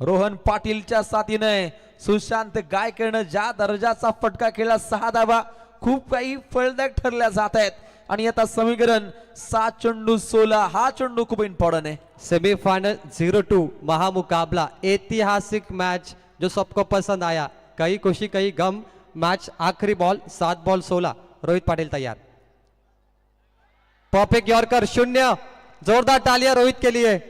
रोहन पाटीलच्या साथीने सुशांत गायकरनं ज्या दर्जाचा फटका खेळला, 6 धावा खूप काही फलदायक ठरल्या जात आहेत। आणि आता समीकरण 7 चेंडू 16, हा चेंडू खूप इम्पॉर्टंट है। सेमीफाइनल 0-2 महामुकाबला, ऐतिहासिक मैच जो सबको पसंद आया। कई खुशी कई गम। मैच आखिरी बॉल 7 बॉल 16। रोहित पाटिल तैयार, परफेक्ट यॉर्कर 0। जोरदार तालियां रोहित के लिए।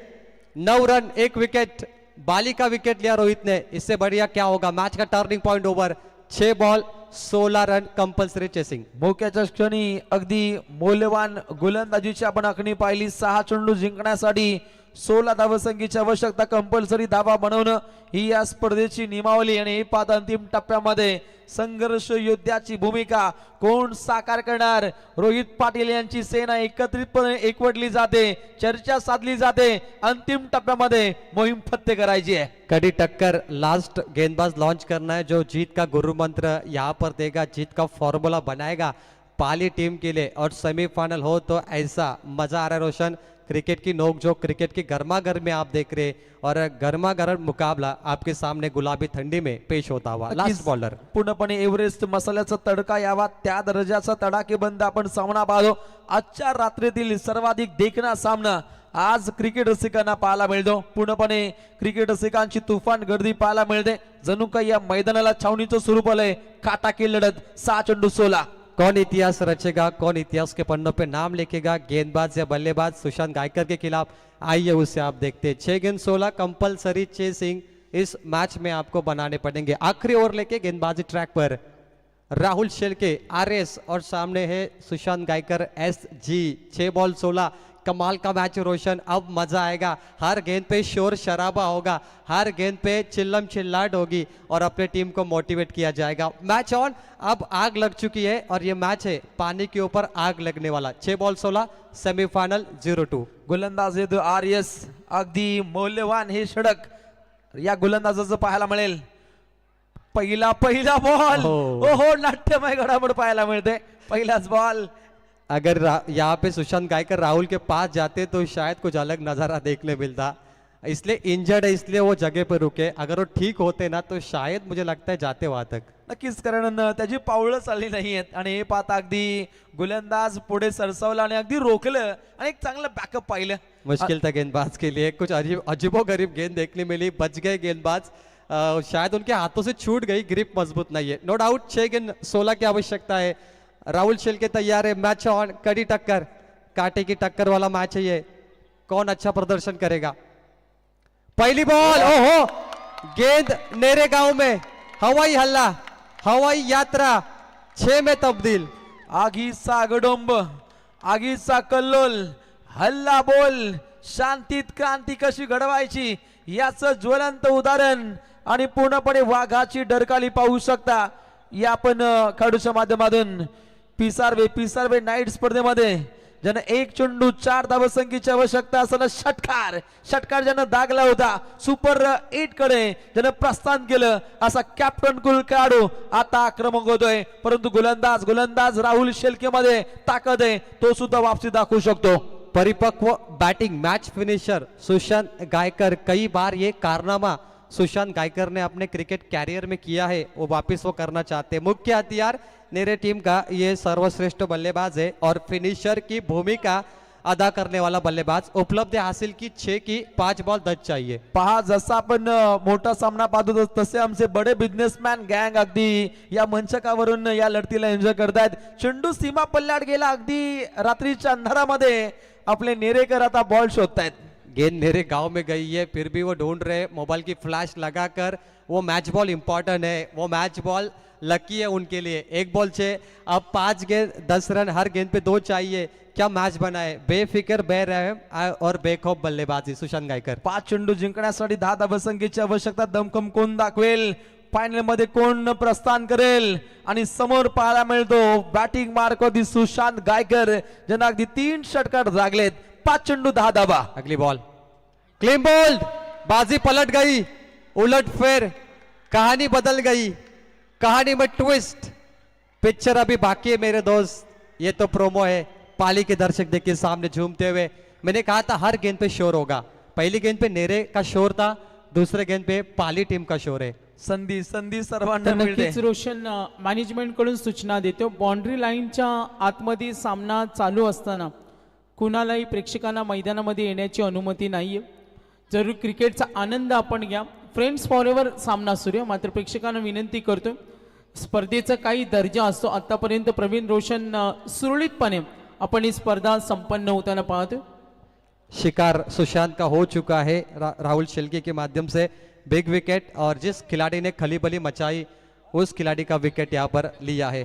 9 रन 1 विकेट, बाली का विकेट लिया रोहित ने। इससे बढ़िया क्या होगा। मैच का turning point over. 6 ball 16 run compulsory chasing. मोक्याच्या क्षणी अगदी मौल्यवान गोलंदाजीची आपण आखणी पाहिली। 6 चेंडू जिंकण्यासाठी 16 धावसंख्येची आवश्यकता, कंपल्सरी धावा बनवणं ही या स्पर्धेची नियमावली। आणि हे पाहता अंतिम टप्प्यामध्ये संघर्ष योद्ध्याची भूमिका कोण साकार करणार। रोहित पाटील यांची सेना एकत्रितपणे एकवटली जाते, चर्चा साधली जाते, अंतिम टप्प्यामध्ये मोहीम फत्ते करायची है। कड़ी टक्कर, लास्ट गेंदबाज लॉन्च करना है जो जीत का गुरु मंत्र यहाँ पर देगा, जीत का फॉर्मूला बनाएगा पाली टीम के लिए। और सेमीफाइनल हो तो ऐसा मजा आ रहा है रोशन। क्रिकेट की नोकझोंक, क्रिकेट की गर्मा गर्मी आप देख रहे और गर्मा गर्म मुकाबला आपके सामने गुलाबी ठंडी में पेश होता हुआ। लास्ट बॉलर पूर्णपणे एव्हरेस्ट मसाल्याचा तडका यावा त्या दर्जाचा तडाखेबंद आपण सामना पाहतो। आजच्या रात्रीतील सर्वाधिक देखणा सामना आज क्रिकेट रसिकांना पाहायला मिळतो। पूर्णपणे क्रिकेट रसिकांची तुफान गर्दी पाहायला मिळते। जणू काही या मैदानाला छावणीचं स्वरूप आलंय। काटाकी लढत, 6 चेंडू 16। कौन इतिहास रचेगा, कौन इतिहास के पन्नों पे नाम लिखेगा, गेंदबाज या बल्लेबाज सुशांत गायकर के खिलाफ। आइए उसे आप देखते हैं। 6 गेंद 16 कंपलसरी चेसिंग इस मैच में आपको बनाने पड़ेंगे। आखिरी ओवर लेके गेंदबाजी ट्रैक पर राहुल शेलके RS और सामने है सुशांत गायकर SG। 6 बॉल 16, कमाल का मैच रोशन। अब मजा आएगा। हर गेंद पे शोर शराबा होगा, हर गेंद पे चिल्लम चिल्लाट होगी और अपने टीम को मोटिवेट किया जाएगा। Match on. अब आग लग चुकी है और ये मैच है पानी के ऊपर आग लगने वाला। 6 बॉल 16, सेमीफाइनल 0-2। गोलंदाज RS, अगदी मौल्यवान हे षटक या गोलंदाजाचं पाहायला मिळेल। पहिला बॉल, ओहो नाट्यमय घडामोड पाहायला मिळते। पहिलाच बॉल। अगर यहाँ पे सुशांत गायकर राहुल के पास जाते तो शायद कुछ अलग नज़ारा देखने मिलता। इसलिए इंजर्ड है, इसलिए वो जगह पे रुके। अगर वो ठीक होते ना तो शायद मुझे लगता है जाते वहां तक। नक्कीच, कारण त्याची पावलं चालली नाही आहेत। आणि हे पाहता अगदी गोलंदाज पुढे सरसावला आणि अगदी रोखलं आणि एक चांगलं बॅकअप पाहिलं। मुश्किल था गेंदबाज के लिए। कुछ अजीबो गरीब गेंद देखने मिली, बच गए गेंदबाज। शायद उनके हाथों से छूट गई, ग्रिप मजबूत नहीं है। नो डाउट 6 गेंद 16 की आवश्यकता है। राहुल शेलके तैयार है। Match on. कड़ी टक्कर, कांटे की टक्कर वाला मैच है ये। कौन अच्छा प्रदर्शन करेगा। पहली बॉल, ओहो, गेंद नेरे गांव में, हवाई हल्ला, हवाई यात्रा 6 में तब्दील। आगीचा गडोंब, आगीचा कल्लोल, हल्ला बोल, शांतीत क्रांती कशी घडवायची याचं ज्वलंत उदाहरण आणि पूर्णपणे वाघाची डरकाली पाहू शकता या आपण खेळाडूच्या माध्यमातून। पिसारवे नाईट स्पर्धेमध्ये ज्यानं 1 चेंडू 4 धावसंख्येची आवश्यकता असताना षटकार ज्यानं दागला होता सुपर 8 कडे ज्यानं प्रस्थान केलं असा कॅप्टन कुल खेळाडू आता आक्रमक होतोय। परंतु गोलंदाज राहुल शेलके मध्ये ताकद आहे, तो सुद्धा वापसी दाखवू शकतो। परिपक्व batting, match finisher Sushant Gaikar. कई बार ये कारनामा सुशांत गायकर ने अपने क्रिकेट कैरियर में किया है, वो वापस वो करना चाहते हैं। मुख्य हथियार मेरे टीम का ये सर्वश्रेष्ठ बल्लेबाज है और फिनिशर की भूमिका अदा करने वाला बल्लेबाज। उपलब्धि हासिल की 6 की 5 बॉल 10 चाहिए। पहा, जसा आपण मोठा सामना पाहतो तसे आमचे बडे बिझनेसमॅन गँग अगदी या मंचकावरून या लढतीला एन्जॉय करतायत। चेंडू सीमा पल्ल्यात गेला, अगदी रात्रीच्या अंधारामध्ये आपले नेरेकर आता बॉल शोधतायत। गेंद मेरे गांव में गई है, फिर भी वो ढूंढ रहे हैं मोबाइल की फ्लैश लगाकर। वो मैच बॉल इंपॉर्टेंट है, वो मैच बॉल लकी है उनके लिए। एक बॉल से अब 5 गेंद 10 रन, हर गेंद पे 2 चाहिए। क्या मैच बना है, बेफिकर बेरहम और बेखौफ बल्लेबाजी सुशांत गायकर। 5 चेंडू जिंकण्यासाठी 10 धावसंख्येची आवश्यकता। दमखम कोण दाखवेल, फायनल मध्ये कोण प्रस्थान करेल, आणि समोर पाहायला मिळतो बॅटिंग मार्कवरती सुशांत गायकर ज्यांना अगदी 3 षटकार लागलेत। 5 चेंडू 10 धावा। अगली बॉल क्लीन बोल्ड, बाजी पलट गई, उलट फेर, कहानी बदल गई, कहानी में ट्विस्ट। पिक्चर अभी बाकी है मेरे दोस्त, ये तो प्रोमो है। पाली के दर्शक देखिए सामने झूमते हुए। मैंने कहा था हर गेंद पे शोर होगा। पहली गेंद पे नेरे का शोर था, दूसरे गेंद पे पाली टीम का शोर है। संधी संधी तर सर्वांना मिळते। नक्कीच रोशन मॅनेजमेंट कडून सूचना देतो, बाउंड्री लाईनच्या आतमध्ये सामना चालू असताना कुणालाही प्रेक्षकांना मैदानामध्ये येण्याची अनुमती नाहीये। जरूर क्रिकेटचा आनंद आपण घ्या। फ्रेंड्स फॉरएव्हर सामना सुरू आहे, मात्र प्रेक्षकांना विनंती करतो स्पर्धेचा काही दर्जा असतो। आतापर्यंत प्रवीण रोशन सुरळीतपणे आपण ही स्पर्धा संपन्न होताना पाहतो। शिकार सुशांत का हो चुका है राहुल शेलके के माध्यम से। बिग विकेट, और जिस खिलाड़ी ने खलीबली मचाई उस खिलाड़ी का विकेट यहाँ पर लिया है।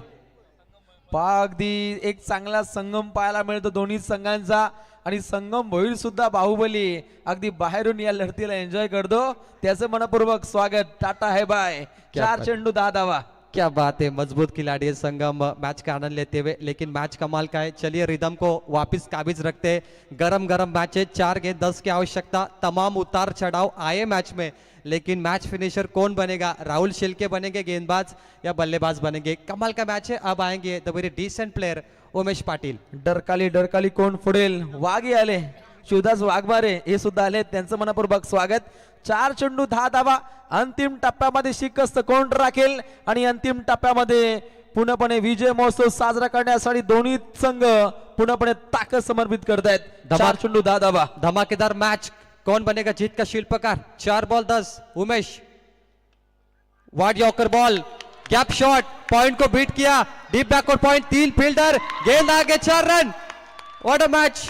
अगदी एक चांगला संगम पाहायला मिळतो दोन्ही संघांचा, आणि संगम होईल सुद्धा बाहुबली अगदी बाहेरून या लढतीला एन्जॉय करतो। त्याचं मनपूर्वक स्वागत, टाटा है बाय। 4 चेंडू 10 धावा। क्या बात है, मजबूत खिलाड़ी है संगम मैच का आनंद लेते हुए। लेकिन मैच कमाल का है। चलिए रिदम को वापस काबिज रखते हैं। गरम गरम मैच है, 4 गेंद 10 की आवश्यकता। तमाम उतार चढ़ाव आए मैच में, लेकिन मैच फिनिशर कौन बनेगा, राहुल शेलके बनेंगे गेंदबाज या बल्लेबाज बनेंगे। कमाल का मैच है। अब आएंगे the very decent player Umesh Patil. डरकाली डरकाली कोण फोडेल, वाघी आले, शिवदास वाघमारे हे सुद्धा आले, त्यांचं मनपूर्वक स्वागत। 4 चेंडू 10 धावा। अंतिम टप्प्यामध्ये शिकस्त कोण राखेल, आणि अंतिम टप्प्यामध्ये पूर्णपणे विजय महोत्सव साजरा करण्यासाठी दोन्ही संघ पूर्णपणे ताकद समर्पित करतायत। 4 चेंडू 10 धावा। धमाकेदार मैच, कौन बनेगा जीत का शिल्पकार। 4 ball 10। Umesh wide yorker ball, gap shot, point को बीट किया, डीप बैकवर्ड पॉइंट, 3 फील्डर, गेंद आगे, 4 run. What a match.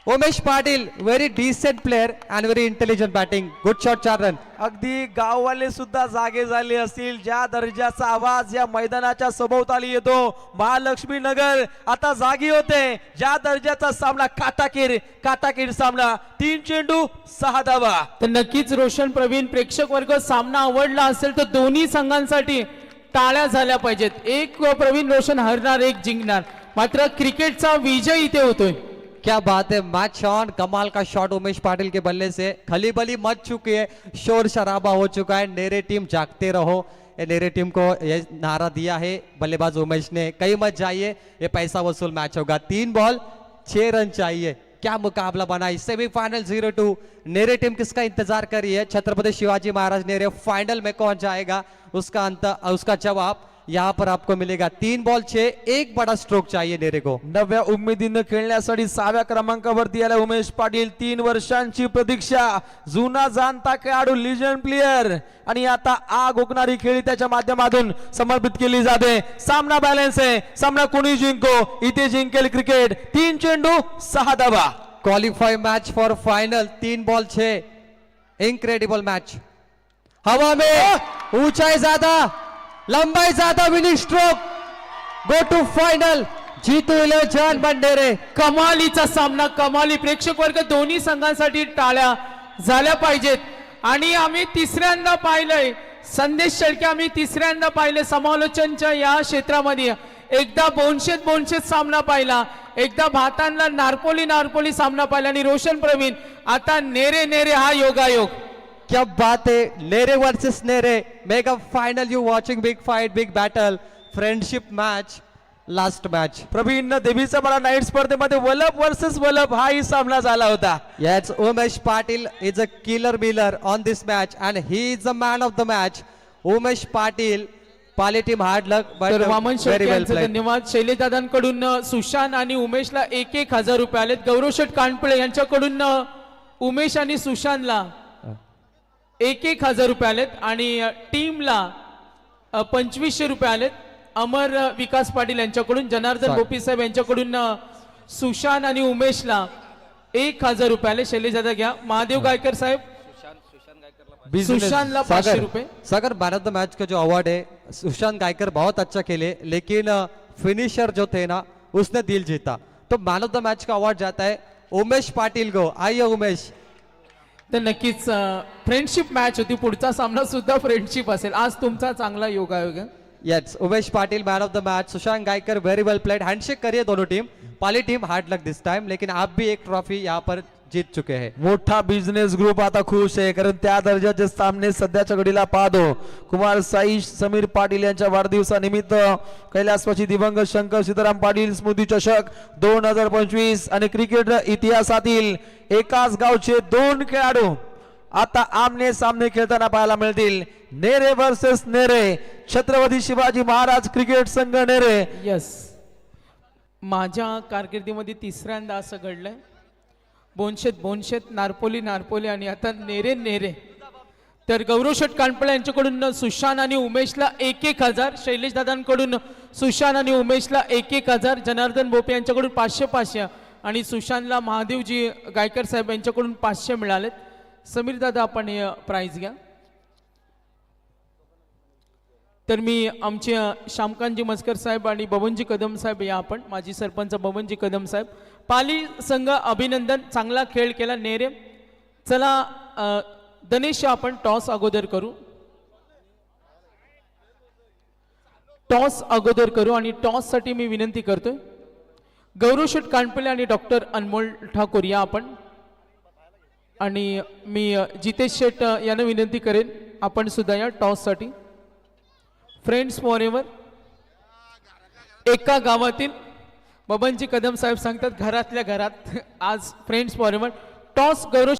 Umesh Patil very decent player and very intelligent batting, good shot, 4 run. अगदी गाववाले सुद्धा जागे झाले असतील, ज्या दर्जाचा आवाज या मैदानाच्या सभोवताली येतो। महालक्ष्मी नगर आता जागी होते, ज्या दर्जाचा सामना काटाकीर सामना। 3 चेंडू 6 धावा। तर नक्कीच रोशन प्रवीण प्रेक्षक वर्ग सामना आवडला असेल तर दोन्ही संघांसाठी टाळ्या झाल्या पाहिजेत। एक प्रवीण रोशन हरणार, एक जिंकणार, मात्र क्रिकेटचा विजय इथे होतोय। क्या बात है, मैच ऑन। कमाल का शॉट उमेश पाटिल के बल्ले से, खलीबली मच चुकी है, शोर शराबा हो चुका है। नेरे टीम जागते रहो, ये नेरे टीम को ये नारा दिया है बल्लेबाज उमेश ने, कहीं मत जाइए, ये पैसा वसूल मैच होगा। 3 बॉल 6 रन चाहिए। क्या मुकाबला बना है। सेमीफाइनल 0-2। नेरे टीम किसका इंतजार कर रही है, छत्रपति शिवाजी महाराज नेरे। फाइनल में कौन जाएगा, उसका जवाब यहाँ पर आपको मिलेगा। 3 बॉल 6, एक बड़ा स्ट्रोक चाहिए नेरे को। नव्या उमेदीनं खेळण्यासाठी 6व्या क्रमांकावरती आला उमेश पाटील। 3 वर्षांची प्रतीक्षा, जुना जाणता खेळाडू, लिजंड प्लेयर, आणि आता आग ओकणारी खेळी त्याच्या माध्यमातून समर्पित केली जाते। सामना बॅलन्स आहे, सामना कोणी जिंको, इथे जिंकेल क्रिकेट। 3 चेंडू 6 धावा। Qualify match for final, 3 ball 6, incredible match. हवा में ऊंचाई ज्यादा, लंबाई ज्यादा, winning stroke, go to final, Jeetu eleven Bandere. कमालीचा सामना, कमाली। प्रेक्षक वर्ग दोन्ही संघांसाठी टाळ्या झाल्या पाहिजेत। आणि आम्ही तिसऱ्यांदा पाहिलंय, संदेश शेळके आम्ही तिसऱ्यांदा पाहिले समालोचनच्या या क्षेत्रामध्ये। एकदा बोनशेत सामना पाहिला, एकदा भातांना नारपोली सामना पाहिला, आणि रोशन प्रवीण आता नेरे हा योगायोग। क्या बात है, Nere versus Nere, mega final. You watching big fight, big battle, friendship match, last match. Pravin देवीचा मला नाईट स्पर्धेमध्ये वलप वर्सेस वलप हाही सामना झाला होता। Yes, Umesh Patil is a killer on this match and he is the man of the match. Umesh Patil, Pali team hard luck but तर Vaman very Shelke well यांचे played. धन्यवाद। शैलेशदादांकडून सुशांत आणि उमेशला 1,000 रुपये आलेत। गौरव शेठ कानपळे यांच्याकडून उमेश आणि सुशांतला 1,000 रुपये आलेत, आणि टीमला 2,500 रुपये आलेत। अमर विकास पाटील यांच्याकडून, जनार्दन Sorry. गोपी साहेब यांच्याकडून सुशांत आणि उमेशला 1000 रुपयाले शैलेश दादा घ्या. महादेव गायकर साहेब Business. सुशांतला 500 रुपये. सागर मैन ऑफ द मैच का जो अवार्ड है सुशांत गायकर बहुत अच्छा खेले लेकिन फिनिशर जो थे ना उसने दिल जीता तो मैन ऑफ द मैच का अवार्ड जाता है उमेश पाटिल को. आइए उमेश. तर नक्कीच फ्रेंडशिप मॅच होती. पुढचा सामना सुद्धा फ्रेंडशिप असेल. आज तुमचा चांगला योगायोग आहे. Yes Umesh Patil man of the match. Sushant Gaikar very well played. Handshake करिए दोनों team. Pali team hard luck this time लेकिन आप भी एक ट्रॉफी यहाँ पर जीत चुके हैं. मोठा बिझनेस ग्रुप आता खुश आहे कारण त्या दर्जाचे सामने सध्याच्या घडीला पाहतो. कुमार साई समीर पाटील यांच्या वाढदिवसानिमित्त कैलासवासी दिवंगत शंकर सीताराम पाटील स्मृती चषक 2025 आणि क्रिकेट इतिहासातील एकाच गावचे 2 खेळाडू आता आमने सामने खेळताना पाहायला मिळतील. नेरे वर्सेस नेरे. छत्रपती शिवाजी महाराज क्रिकेट संघ नेरे. यस, माझ्या कारकिर्दीमध्ये तिसऱ्यांदा असं घडलंय. बोनशेत नारपोली आणि आता नेरे. तर गौरव शेठ कानपळे यांच्याकडून सुशांत आणि उमेशला 1,000. शैलेश दादांकडून सुशांत आणि उमेशला 1,000. जनार्दन भोपे यांच्याकडून 500 आणि सुशांतला महादेवजी गायकर साहेब यांच्याकडून 500 मिळालेत. समीर दादा आपण हे प्राइज घ्या. तर मी आमचे श्यामकांतजी मस्कर साहेब आणि बबनजी कदम साहेब या आपण माजी सरपंच बबनजी कदम साहेब. पाली संघ अभिनंदन, चांगला खेळ केला नेरे. चला दनेश आपण टॉस अगोदर करू आणि टॉस साठी मी विनंती करतोय गौरव शेठ कानपले आणि डॉक्टर अनमोल ठाकूर या आपण. आणि मी जितेश शेठ यांना विनंती करेन आपण सुद्धा या टॉस साठी. Friends for ever. एका गावातील बबनजी कदम साहेब सांगतात घरातल्या घरात आज friends for ever. Toss Gaurav